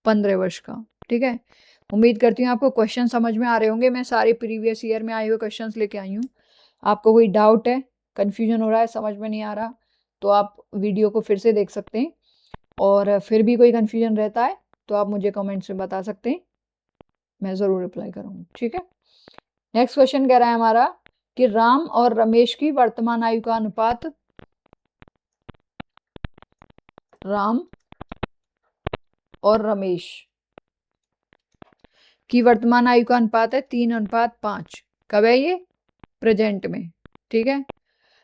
15 वर्ष का। ठीक है, उम्मीद करती हूँ आपको क्वेश्चन समझ में आ रहे होंगे, मैं सारे प्रीवियस ईयर में आए हुए क्वेश्चंस लेके आई हूँ। आपको कोई डाउट है, कंफ्यूजन हो रहा है, समझ में नहीं आ रहा, तो आप वीडियो को फिर से देख सकते हैं, और फिर भी कोई कंफ्यूजन रहता है तो आप मुझे कमेंट्स में बता सकते हैं, मैं ज़रूर रिप्लाई करूँगी। ठीक है, नेक्स्ट क्वेश्चन कह रहा है हमारा कि राम और रमेश की वर्तमान आयु का अनुपात, राम और रमेश की वर्तमान आयु का अनुपात है 3:5। कब है ये, प्रेजेंट में। ठीक है,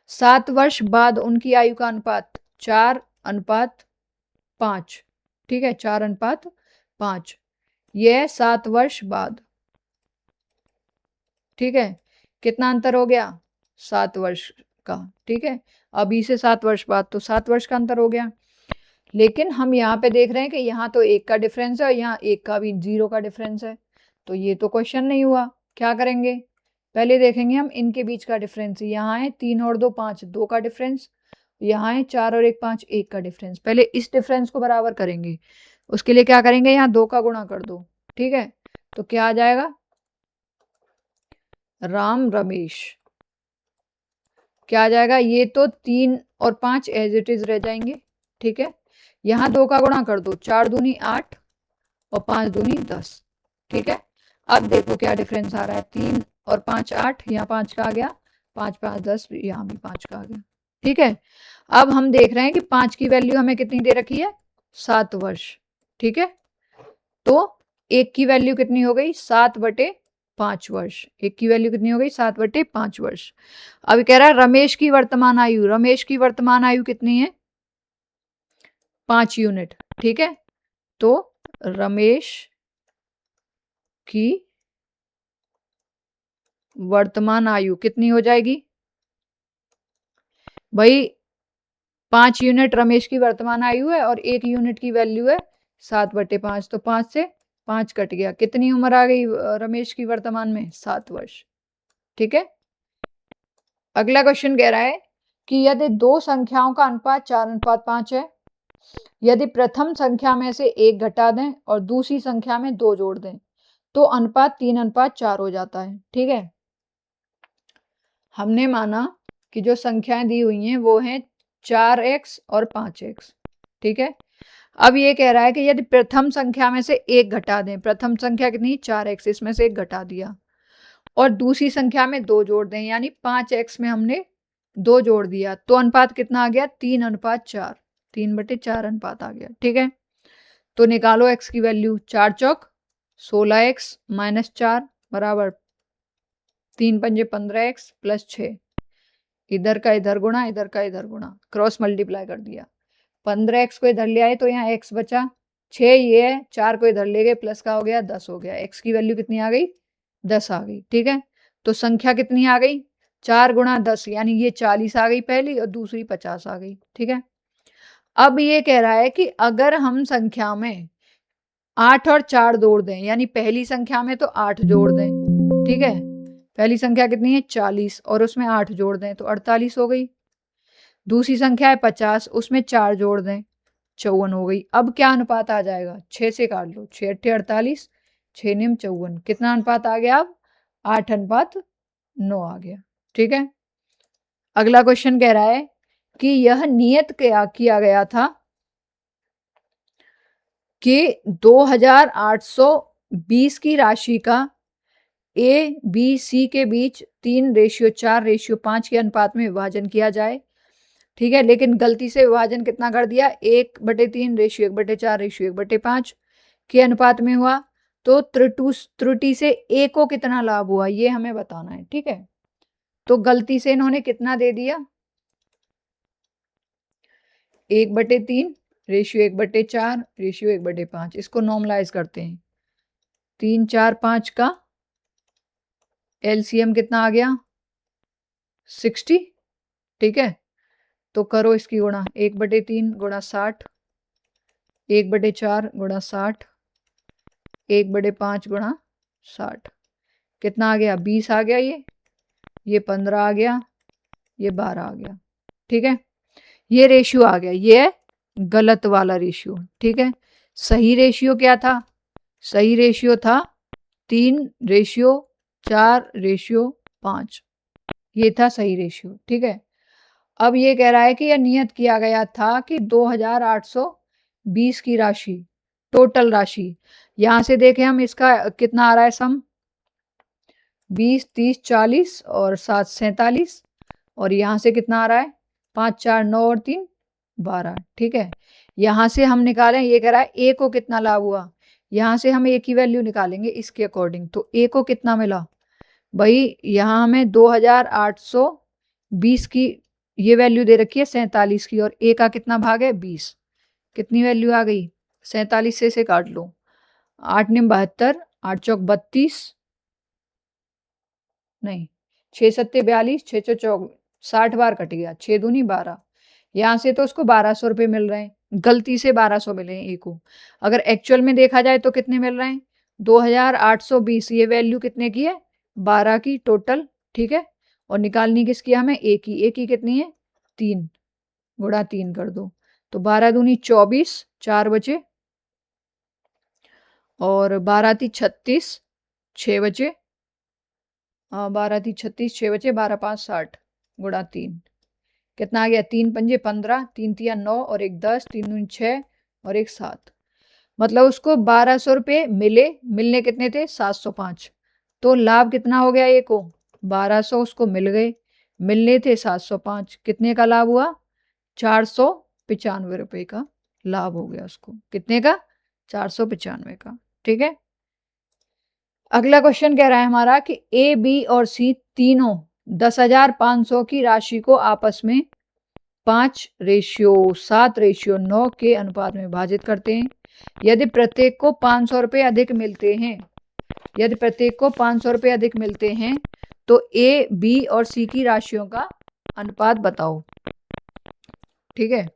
7 वर्ष बाद उनकी आयु का अनुपात 4:5। ठीक है, 4:5, यह है 7 वर्ष बाद। ठीक है, कितना अंतर हो गया, 7 वर्ष का। ठीक है, अभी से 7 वर्ष बाद तो 7 वर्ष का अंतर हो गया, लेकिन हम यहाँ पे देख रहे हैं कि यहाँ तो 1 का डिफरेंस है और यहाँ 1 का भी 0 का डिफरेंस है, तो ये तो क्वेश्चन नहीं हुआ। क्या करेंगे, पहले देखेंगे हम इनके बीच का डिफरेंस, यहाँ है 3 और 2 5, 2 का डिफरेंस, यहाँ है 4 और 1 5, 1 का डिफरेंस। पहले इस डिफरेंस को बराबर करेंगे, उसके लिए क्या करेंगे, यहाँ 2 का गुणा कर दो। ठीक है, तो क्या आ जाएगा, राम रमेश क्या आ जाएगा, ये तो 3 और 5 एज इट इज रह जाएंगे। ठीक है, यहाँ 2 का गुणा कर दो, 4 दूनी 8 और 5 दूनी 10। ठीक है, अब देखो क्या डिफरेंस आ रहा है, 3 और 5 8, यहाँ 5 का आ गया, 5 5 10, यहाँ भी 5 का आ गया। ठीक है, अब हम देख रहे हैं कि 5 की वैल्यू हमें कितनी दे रखी है, 7 वर्ष। ठीक है, तो 1 की वैल्यू कितनी हो गई, 7/5 वर्ष। 1 की वैल्यू कितनी हो गई, 7/5 वर्ष। अब कह रहा है रमेश की वर्तमान आयु कितनी है, 5 यूनिट। ठीक है, तो रमेश की वर्तमान आयु कितनी हो जाएगी भाई, 5 यूनिट रमेश की वर्तमान आयु है और 1 यूनिट की वैल्यू है 7/5, तो 5 से 5 कट गया, कितनी उम्र आ गई रमेश की वर्तमान में, 7 वर्ष। ठीक है, अगला क्वेश्चन कह रहा है कि यदि दो संख्याओं का अनुपात 4:5 है, यदि प्रथम संख्या में से 1 घटा दें और दूसरी संख्या में 2 जोड़ दें तो अनुपात 3:4 हो जाता है। ठीक है, हमने माना कि जो संख्याएं दी हुई हैं वो हैं 4x और 5x। ठीक है, अब ये कह रहा है कि यदि प्रथम संख्या में से 1 घटा दें, प्रथम संख्या कितनी 4x, इसमें से 1 घटा दिया और दूसरी संख्या में 2 जोड़ दें, यानी 5x में हमने 2 जोड़ दिया, तो अनुपात कितना आ गया, 3:4, 3/4 अनुपात आ गया। ठीक है, तो निकालो x की वैल्यू, 4 चौक 16x माइनस 4 बराबर 3 पंजे 15x प्लस 6, इधर का इधर गुणा, इधर का इधर गुणा, क्रॉस मल्टीप्लाई कर दिया। 15x को इधर ले आए तो यहाँ x बचा, 6 ये है, 4 को इधर ले गए, प्लस का हो गया 10 हो गया। x की वैल्यू कितनी आ गई? 10 आ गई। ठीक है, तो संख्या कितनी आ गई? 4 गुणा 10 यानी ये 40 आ गई पहली और दूसरी 50 आ गई। ठीक है, अब ये कह रहा है कि अगर हम संख्या में 8 और 4 जोड़ दें, यानी पहली संख्या में तो 8 जोड़ दें। ठीक है, पहली संख्या कितनी है? 40 और उसमें 8 जोड़ दें तो 48 हो गई। दूसरी संख्या है 50, उसमें 4 जोड़ दें, 54 हो गई। अब क्या अनुपात आ जाएगा? 6 से काट लो, 6 अट्ठे 48, 6 निम 54। कितना अनुपात आ गया? अब 8:9 आ गया। ठीक है, अगला क्वेश्चन कह रहा है कि यह नियत क्या किया गया था कि 2820 की राशि का ए बी सी के बीच 3:4:5 के अनुपात में विभाजन किया जाए। ठीक है, लेकिन गलती से विभाजन कितना कर दिया? 1/3 रेशियो 1/4 रेशियो 1/5 के अनुपात में हुआ। तो त्रुटि से ए को कितना लाभ हुआ ये हमें बताना है। ठीक है, तो गलती से इन्होंने कितना दे दिया? 1/3 रेशियो 1/4 रेशियो 1/5। इसको नॉर्मलाइज करते हैं। 3 4 5 का एलसीएम कितना आ गया? 60। ठीक है, तो करो इसकी गुणा, 1/3 गुणा 60, 1/4 गुणा 60, 1/5 गुणा 60, कितना आ गया? 20 आ गया। ये 15 आ गया, ये 12 आ गया। ठीक है, ये रेशियो आ गया, ये है गलत वाला रेशियो। ठीक है, सही रेशियो क्या था? सही रेशियो था 3:4:5, ये था सही रेशियो। ठीक है, अब ये कह रहा है कि यह नियत किया गया था कि 2820 की राशि, टोटल राशि, यहां से देखें हम इसका कितना आ रहा है सम, 20 30 40 और 7 47, और यहां से कितना आ रहा है? 5 4 9 और 3 12। ठीक है, यहां से हम निकालें, ये कह रहा है ए को कितना लाभ हुआ, यहां से हम ए की वैल्यू निकालेंगे इसके अकॉर्डिंग। तो ए को कितना मिला भाई? यहां हमें 2820 की ये वैल्यू दे रखी है 47 की, और ए का कितना भाग है? 20। कितनी वैल्यू आ गई? 47 से काट लो, 8 निम 72, 8 चौक 32, नहीं 6 सत्ते 42, 6 चौ चौक 60 बार कट गया, 6 दूनी 12। यहाँ से तो उसको 1200 रुपये मिल रहे हैं, गलती से 1200 मिले हैं ए को। अगर एक्चुअल में देखा जाए तो कितने मिल रहे हैं? 2820। ये वैल्यू कितने की है? 12 की टोटल। ठीक है, और निकालनी किसकी हमें? ए की। ए की कितनी है? 3, गुणा 3 कर दो, तो 12 दूनी 24, 4 बचे, और 12 थी 36, 6 बचे, 12 थी 36, 6 बचे, 12 5 60, गुणा 3 कितना आ गया? 3 पंजे 15, 3 तिया 9 और 1 10, 3 दूनी 6 और 1 7। मतलब उसको 1200 रुपये मिले, मिलने कितने थे? 705। तो लाभ कितना हो गया? ए को 1200 उसको मिल गए, मिलने थे 705, कितने का लाभ हुआ? 495 रुपये का लाभ हो गया उसको। कितने का? 495 का। ठीक है, अगला क्वेश्चन कह रहा है हमारा कि ए बी और सी तीनों 10,500 की राशि को आपस में 5:7:9 के अनुपात में विभाजित करते हैं। यदि प्रत्येक को 500 रुपये अधिक मिलते हैं, यदि प्रत्येक को 500 रुपये अधिक मिलते हैं तो ए बी और सी की राशियों का अनुपात बताओ। ठीक है,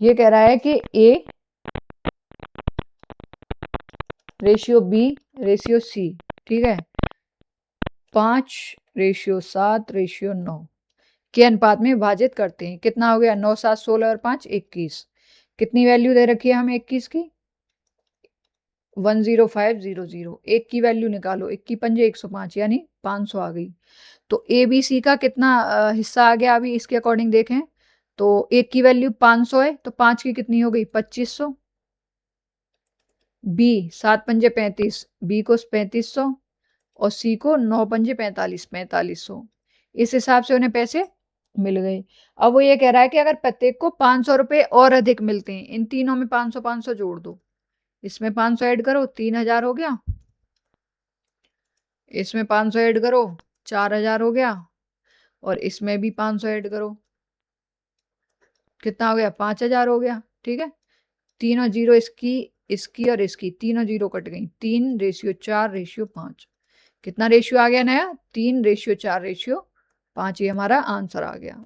ये कह रहा है कि a ratio b ratio c, ठीक है, 5:7:9 के अनुपात में विभाजित करते हैं। कितना हो गया? 9 7 16 और 5 21। कितनी वैल्यू दे रखी है हमें 21 की? 10500। एक की वैल्यू निकालो, 1 की पंजे 105 यानी 500 आ गई। तो ए बी सी का कितना हिस्सा आ गया? अभी इसके अकॉर्डिंग देखें तो एक की वैल्यू 500 है, तो 5 की कितनी हो गई? 2500। बी 7 पंजे 35, बी को 3500 और सी को 9 पंजे 45, 4500। इस हिसाब से उन्हें पैसे मिल गए। अब वो ये कह रहा है कि अगर प्रत्येक को 500 रुपये और अधिक मिलते हैं, इन तीनों में 500 500 जोड़ दो, इसमें 500 ऐड करो 3000 हो गया, इसमें 500 ऐड करो 4000 हो गया, और इसमें भी 500 ऐड करो, कितना हो गया 5000 हो गया। ठीक है, तीनों जीरो, इसकी और इसकी तीनों जीरो कट गई, 3:4:5, कितना रेशियो आ गया नया, 3:4:5, ये हमारा आंसर आ गया।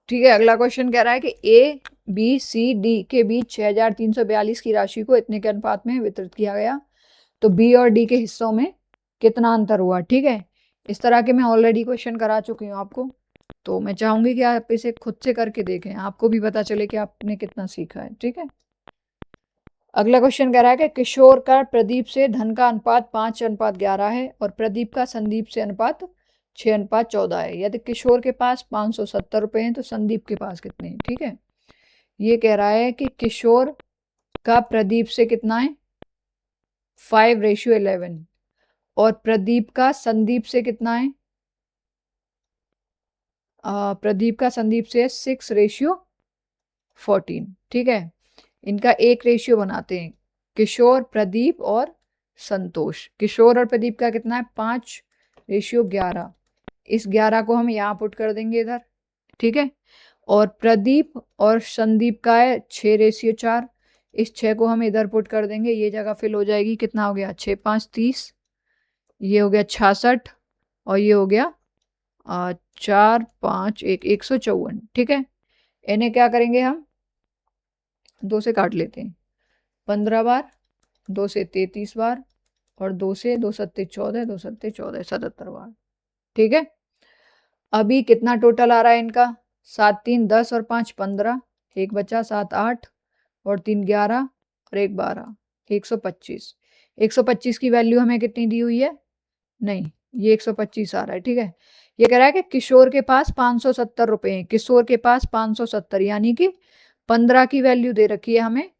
ठीक है, अगला क्वेश्चन कह रहा है कि ए बी सी डी के बीच 6342 की राशि को इतने के अनुपात में वितरित किया गया, तो बी और डी के हिस्सों में कितना अंतर हुआ। ठीक है, इस तरह के मैं ऑलरेडी क्वेश्चन करा चुकी हूँ आपको, तो मैं चाहूंगी कि आप इसे खुद से करके देखें, आपको भी पता चले कि आपने कितना सीखा है। ठीक है, अगला क्वेश्चन कह रहा है कि किशोर का प्रदीप से धन का अनुपात 5:11 है और प्रदीप का संदीप से अनुपात 6:14 है। यदि किशोर के पास 570 रुपए हैं तो संदीप के पास कितने हैं। ठीक है, ये कह रहा है कि किशोर का प्रदीप से कितना है 5:11 और प्रदीप का संदीप से कितना है, प्रदीप का संदीप से 6:14। ठीक है, इनका एक रेशियो बनाते हैं, किशोर प्रदीप और संतोष। किशोर और प्रदीप का कितना है 5:11, इस 11 को हम यहाँ पुट कर देंगे इधर। ठीक है, और प्रदीप और संदीप का है 6:4, इस 6 को हम इधर पुट कर देंगे, ये जगह फिल हो जाएगी, कितना हो गया 6×5 30, ये हो गया 66, और ये हो गया 4×5 154। ठीक है, इन्हें क्या करेंगे हम 2 से काट लेते हैं, 15 बार, 2 से 33 बार, और 2 से 2 सत्ते 14, 2 सत्ते 14, 77 बार। ठीक है, अभी कितना टोटल आ रहा है इनका, 7 3 10 और 5 15, एक बचा 7 8 और 3 11 और 1 12, 125। 125 की वैल्यू हमें कितनी दी हुई है, नहीं ये 125 आ रहा है। ठीक है, ये कह रहा है कि किशोर के पास 570 रुपए हैं, किशोर के पास 570, यानी कि 15 की वैल्यू दे रखी है हमें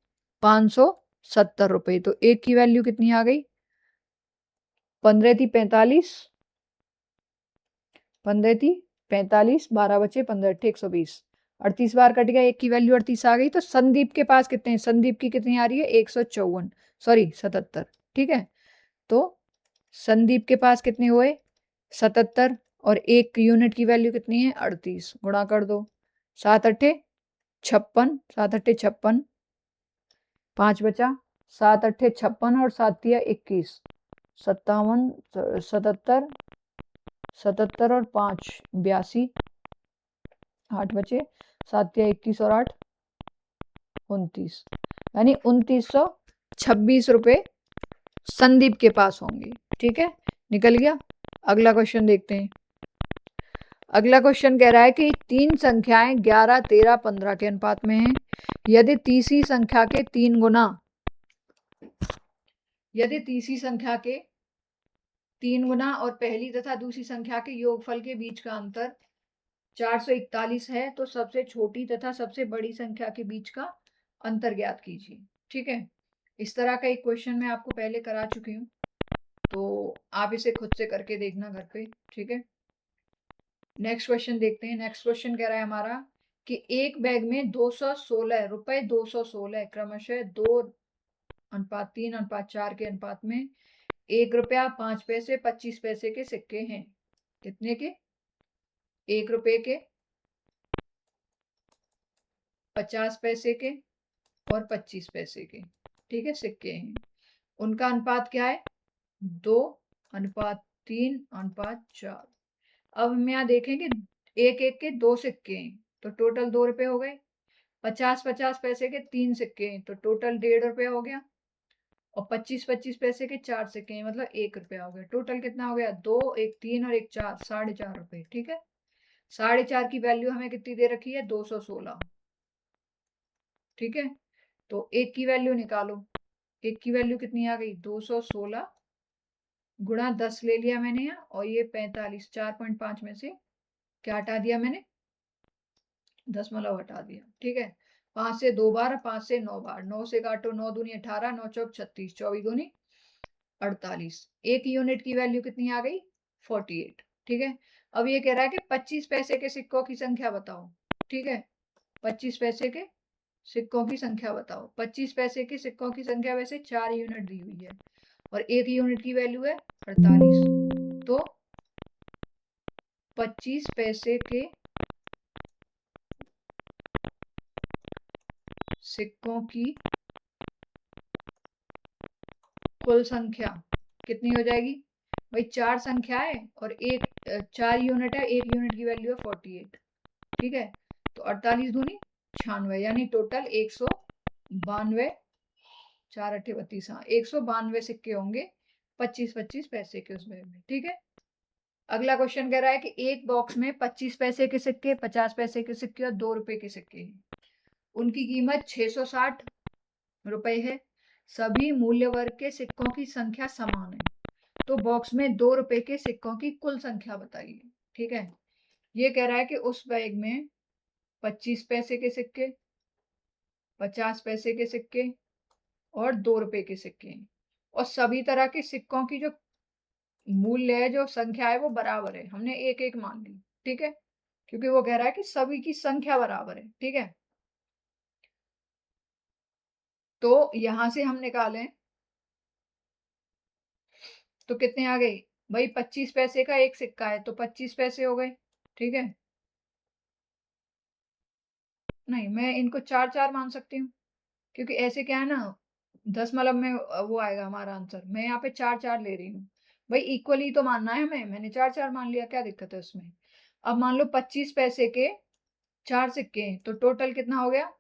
570 रुपए, तो एक की वैल्यू कितनी आ गई, 15 थी 45, 15 थी 45, 12 बचे 15 × 120, 38 बार कट गया, एक की वैल्यू 38 आ गई। तो संदीप के पास कितने हैं, संदीप की कितनी आ रही है 154, सॉरी 77। ठीक है, तो संदीप के पास कितने हुए 77, और एक यूनिट की वैल्यू कितनी है 38, गुणा कर दो, 7 8 56, 7 8 56, 5 बचा, 7 8 56 और 7 दिया 21, 57 77, 77 और 5 82, 8 बचे, 7 या 21 और 8 29, यानी 2926 रुपए संदीप के पास होंगे। ठीक है, निकल गया। अगला क्वेश्चन देखते हैं। अगला क्वेश्चन कह रहा है कि 3 संख्याएं 11 13 15 के अनुपात में हैं, यदि तीसरी संख्या के 3 गुना, यदि तीसरी संख्या के 3 गुना और पहली तथा दूसरी संख्या के योगफल के बीच का अंतर 441 है, तो सबसे छोटी तथा सबसे बड़ी संख्या के बीच का अंतर ज्ञात कीजिए। ठीक है, इस तरह का एक क्वेश्चन मैं आपको पहले करा चुकी हूँ, तो आप इसे खुद से करके देखना घर पे। ठीक है, नेक्स्ट क्वेश्चन देखते हैं। नेक्स्ट क्वेश्चन कह रहा है हमारा कि एक बैग में 216 रुपए 216 क्रमशः 2:3:4 के अनुपात में 1 रुपया 5 पैसे 25 पैसे के सिक्के हैं। कितने के, 1 रुपए के, 50 पैसे के और 25 पैसे के। ठीक है, सिक्के हैं, उनका अनुपात क्या है 2:3:4। अब हम यहाँ देखें कि एक एक के 2 सिक्के हैं, तो टोटल 2 रुपए हो गए। 50-50 पैसे के 3 सिक्के हैं, तो टोटल 1.5 रुपए हो गया। और 25-25 पैसे के 4 सिक्के हैं, मतलब 1 रुपया हो गया। टोटल कितना हो गया 2 1 3 और 1 4, 4.5 रुपए। ठीक है, 4.5 की वैल्यू हमें कितनी दे रखी है 216। ठीक है, तो एक की वैल्यू निकालो, एक की वैल्यू कितनी आ गई 216 गुणा 10 ले लिया मैंने यहाँ, और ये 45, 4.5 में से क्या हटा दिया मैंने, 10 हटा दिया। ठीक है, 5 से 2 बार, 5 से 9 बार, 9 से काटो, 9 दूनी 18, 9 चौक 36, 24 दूनी 48। एक यूनिट की वैल्यू कितनी आ गई 48। ठीक है, अब ये कह रहा है कि 25 पैसे के सिक्कों की संख्या बताओ। ठीक है, 25 पैसे के सिक्कों की संख्या बताओ। 25 पैसे के सिक्कों की संख्या वैसे 4 यूनिट दी हुई है और एक यूनिट की वैल्यू है 48। तो 25 पैसे के सिक्कों की कुल संख्या कितनी हो जाएगी भाई, 4 संख्या है और एक 4 यूनिट है, एक यूनिट की वैल्यू है 48। ठीक है, तो 48 दूनी 96, यानी टोटल 192, 4 अट्ठे 32, हाँ 192 सिक्के होंगे 25-25 पैसे के उसमें। ठीक है, अगला क्वेश्चन कह रहा है कि एक बॉक्स में 25 पैसे के सिक्के, 50 पैसे के सिक्के और 2 रुपए के सिक्के हैं। उनकी कीमत 660 रुपए है। सभी मूल्य वर्ग के सिक्कों की संख्या समान है, तो बॉक्स में 2 रुपए के सिक्कों की कुल संख्या बताइए। ठीक है, ये कह रहा है कि उस बैग में 25 पैसे के सिक्के, 50 पैसे के सिक्के और 2 रुपए के सिक्के हैं, और सभी तरह के सिक्कों की जो मूल्य है, जो संख्या है, वो बराबर है। हमने एक एक मान ली। ठीक है, क्योंकि वो कह रहा है कि सभी की संख्या बराबर है। ठीक है, तो यहां से हम निकालें तो कितने आ गए भाई, 25 पैसे का एक सिक्का है तो 25 पैसे हो गए। ठीक है, नहीं मैं इनको 4-4 मान सकती हूँ, क्योंकि ऐसे क्या है ना, 10 में वो आएगा हमारा आंसर। मैं यहाँ पे 4-4 ले रही हूँ भाई, इक्वली तो मानना है हमें। मैंने 4-4 मान लिया, क्या दिक्कत है उसमें। अब मान लो 25 पैसे के 4 सिक्के हैं, तो टोटल कितना हो गया,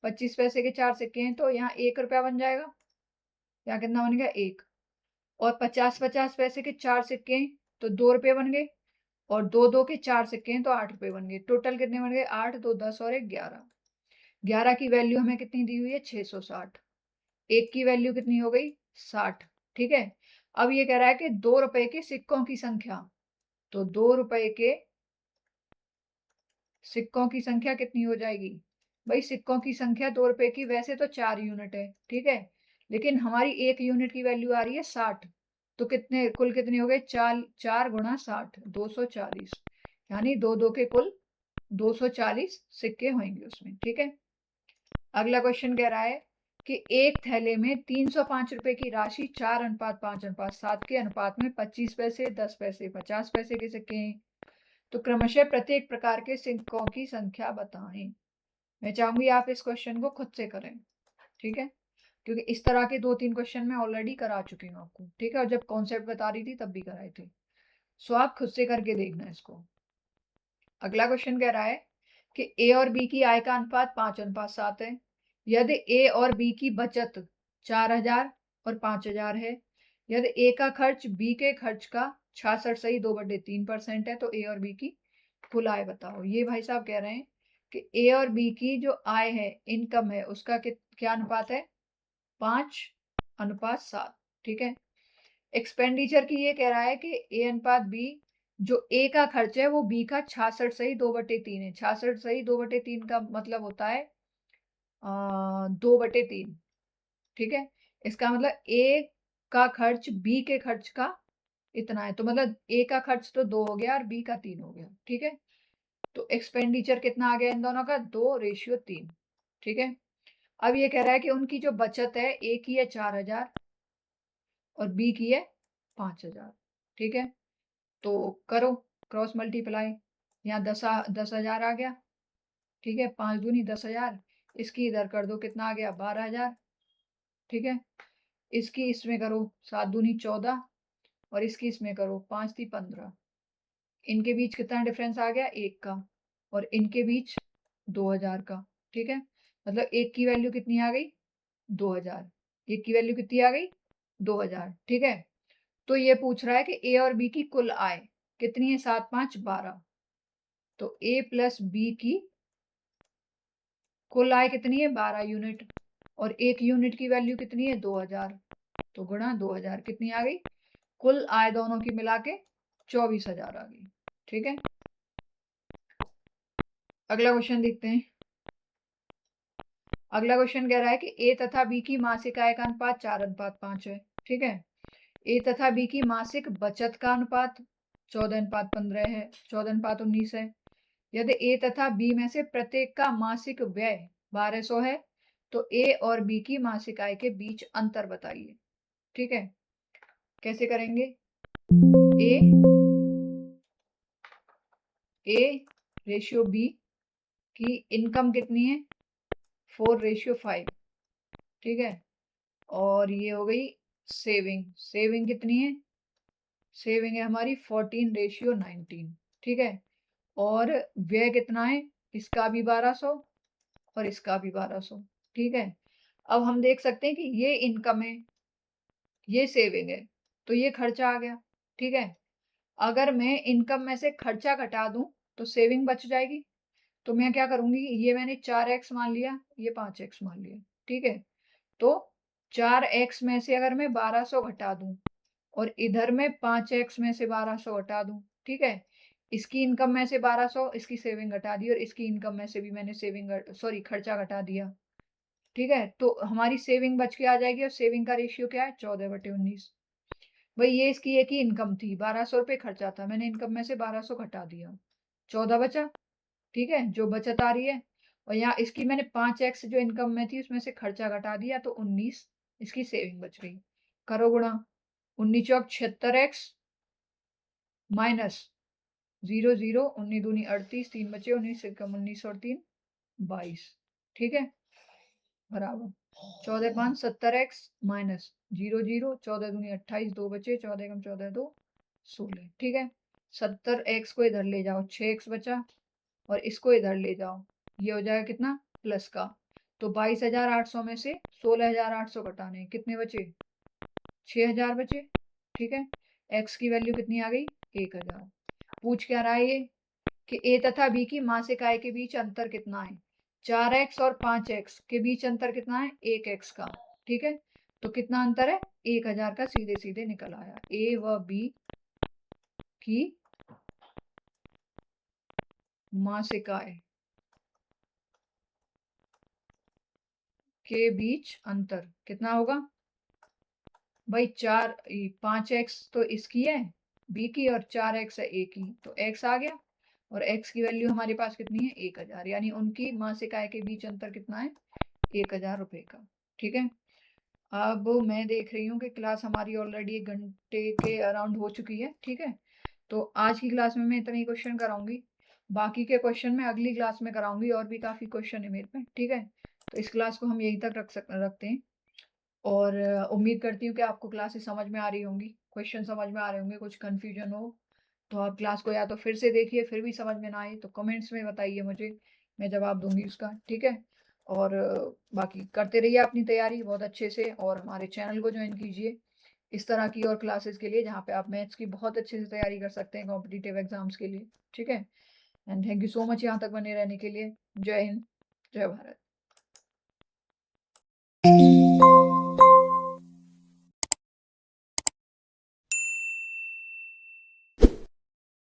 25 पैसे के 4 सिक्के हैं तो यहाँ 1 रुपया बन जाएगा। यहाँ कितना बन गया 1। और 50-50 पैसे के 4 सिक्के हैं तो 2 रुपये बन गए, और 2-2 के 4 सिक्के हैं तो 8 रुपये बन गए। टोटल कितने बन गए, 8, 2, 10 और 1, 11। 11 की वैल्यू हमें कितनी दी हुई है 660। एक की वैल्यू कितनी हो गई 60। ठीक है, अब ये कह रहा है कि 2 रुपए के सिक्कों की संख्या, तो 2 रुपए के सिक्कों की संख्या कितनी हो जाएगी भाई, सिक्कों की संख्या 2 रुपए की वैसे तो 4 यूनिट है। ठीक है, लेकिन हमारी एक यूनिट की वैल्यू आ रही है 60, तो कितने कुल कितने हो गए, 4 4 गुणा 60, 240, यानी 2-2 के कुल 240 सिक्के होंगे उसमें। ठीक है, अगला क्वेश्चन कह रहा है कि एक थैले में 305 रुपए की राशि 4:5:7 के अनुपात में 25 पैसे, 10 पैसे, 50 पैसे के सिक्के हैं, तो क्रमशः प्रत्येक प्रकार के सिक्कों की संख्या बताएं। मैं चाहूंगी आप इस क्वेश्चन को खुद से करें। ठीक है, क्योंकि इस तरह के 2-3 क्वेश्चन मैं ऑलरेडी करा चुकी हूँ आपको। ठीक है, और जब कॉन्सेप्ट बता रही थी तब भी कराए थे, सो आप खुद से करके देखना इसको। अगला क्वेश्चन कह रहा है कि ए और बी की आय का अनुपात 5:7 है। यदि ए और बी की बचत 4000 और 5000 है, यदि ए का खर्च बी के खर्च का 66.2/3% है, तो ए और बी की कुल आय बताओ। ये भाई साहब कह रहे हैं कि ए और बी की जो आय है, इनकम है, उसका क्या अनुपात है 5:7। ठीक है, एक्सपेंडिचर की ये कह रहा है कि ए अनुपात बी, जो ए का खर्च है वो बी का 66.2/3 है। 66.2/3 का मतलब होता है 2/3। ठीक है, इसका मतलब ए का खर्च बी के खर्च का इतना है, तो मतलब ए का खर्च तो 2 हो गया और बी का 3 हो गया। ठीक है, तो एक्सपेंडिचर कितना आ गया इन दोनों का 2:3। ठीक है, अब ये कह रहा है कि उनकी जो बचत है, ए की है 4000 और बी की है 5000। ठीक है, तो करो क्रॉस मल्टीप्लाई, यहाँ 10,000 आ गया। ठीक है, 5 दूनी 10,000, इसकी इधर कर दो, कितना आ गया 12,000। ठीक है, इसकी इसमें करो 7 दूनी 14, और इसकी इसमें करो 5 × 15। इनके बीच कितना डिफरेंस आ गया 1 का, और इनके बीच 2000 का। ठीक है, मतलब एक की वैल्यू कितनी आ गई 2000, एक की वैल्यू कितनी आ गई 2000। ठीक है, तो ये पूछ रहा है कि ए और बी की कुल आय कितनी है, 7, 5, 12, तो ए प्लस बी की कुल आय कितनी है 12 यूनिट, और 1 यूनिट की वैल्यू कितनी है 2000, तो गुणा 2000 कितनी आ गई, कुल आय दोनों की मिला के 24,000 आ गई। ठीक है, अगला क्वेश्चन देखते हैं। अगला क्वेश्चन कह रहा है कि ए तथा बी की मासिक आय का अनुपात 4:5 है। ठीक है, ए तथा बी की मासिक बचत का अनुपात 14:15 है, 14:19 है। यदि ए तथा बी में से प्रत्येक का मासिक व्यय 1200 है तो ए और बी की मासिक आय के बीच अंतर बताइए। ठीक है, कैसे करेंगे, ए रेशियो बी की इनकम कितनी है 4:5। ठीक है, और ये हो गई सेविंग, सेविंग कितनी है, सेविंग है हमारी 14:19। ठीक है, और व्यय कितना है, इसका भी 1200 और इसका भी 1200। ठीक है, अब हम देख सकते हैं कि ये इनकम है, ये सेविंग है, तो ये खर्चा आ गया। ठीक है, अगर मैं इनकम में से खर्चा घटा दूं तो सेविंग बच जाएगी। तो मैं क्या करूंगी, ये मैंने 4x मान लिया, ये 5x मान लिया। ठीक है, तो 4x में से अगर मैं 1200 घटा दूं और इधर में 5x में से 1200 घटा दूं, ठीक है, इसकी इनकम में से 1200, इसकी सेविंग घटा दी और इसकी इनकम में से भी मैंने खर्चा घटा दिया। ठीक है, तो हमारी सेविंग बच के आ जाएगी और सेविंग का रेशियो क्या है 14/19। भाई ये इसकी एक ही इनकम थी, 1200 रुपये खर्चा था, मैंने इनकम में से 1200 घटा दिया, 14 बचा। ठीक है, जो बचत आ रही है, और यहाँ इसकी मैंने 5x जो इनकम में थी उसमें से खर्चा घटा दिया तो 19 इसकी सेविंग बच गई। करो गुणा, 19 चौक 76x माइनस 0 0, 19 दूनी 38, 3 बचे, 19 से कम 19 और 3 22। ठीक है, बराबर 14 5 70x माइनस 0 0, 14 दूनी 28, 2 बचे, 14 कम 14 2 16। ठीक है, 70x को इधर ले जाओ, 6x बचा, और इसको इधर ले जाओ, ये हो जाएगा कितना प्लस का, तो 22,800 में से 16,800 घटाने कितने बचे, 6,000 बचे। ठीक है, x की वैल्यू कितनी आ गई 1,000। पूछ क्या रहा है ये कि ए तथा बी की मासिक आय के बीच अंतर कितना है, 4x और 5x के बीच अंतर कितना है 1x का। ठीक है, तो कितना अंतर है 1,000 का, सीधे सीधे निकल आया। ए व बी की मासिक आय के बीच अंतर कितना होगा, भाई 5x तो इसकी है बी की और 4x है ए की, तो x आ गया और x की वैल्यू हमारे पास कितनी है 1,000, यानी उनकी मासिक आय के बीच अंतर कितना है 1,000 रुपए का। ठीक है, अब मैं देख रही हूँ कि क्लास हमारी ऑलरेडी 1 घंटे के अराउंड हो चुकी है। ठीक है, तो आज की क्लास में मैं इतने ही क्वेश्चन कराऊंगी, बाकी के क्वेश्चन मैं अगली क्लास में कराऊंगी, और भी काफी क्वेश्चन है मेरे पे। ठीक है, तो इस क्लास को हम यहीं तक रखते हैं, और उम्मीद करती हूँ कि आपको क्लासेस समझ में आ रही होंगी, क्वेश्चन समझ में आ रहे होंगे। कुछ कन्फ्यूजन हो तो आप क्लास को या तो फिर से देखिए, फिर भी समझ में ना आए तो कमेंट्स में बताइए मुझे, मैं जवाब दूंगी उसका। ठीक है, और बाकी करते रहिए अपनी तैयारी बहुत अच्छे से, और हमारे चैनल को ज्वाइन कीजिए इस तरह की और क्लासेस के लिए, जहाँ पे आप मैथ्स की बहुत अच्छे से तैयारी कर सकते हैं कॉम्पिटिटिव एग्जाम्स के लिए। ठीक है, and thank you so much यहाँ तक बने रहने के लिए। जय हिंद, जय भारत।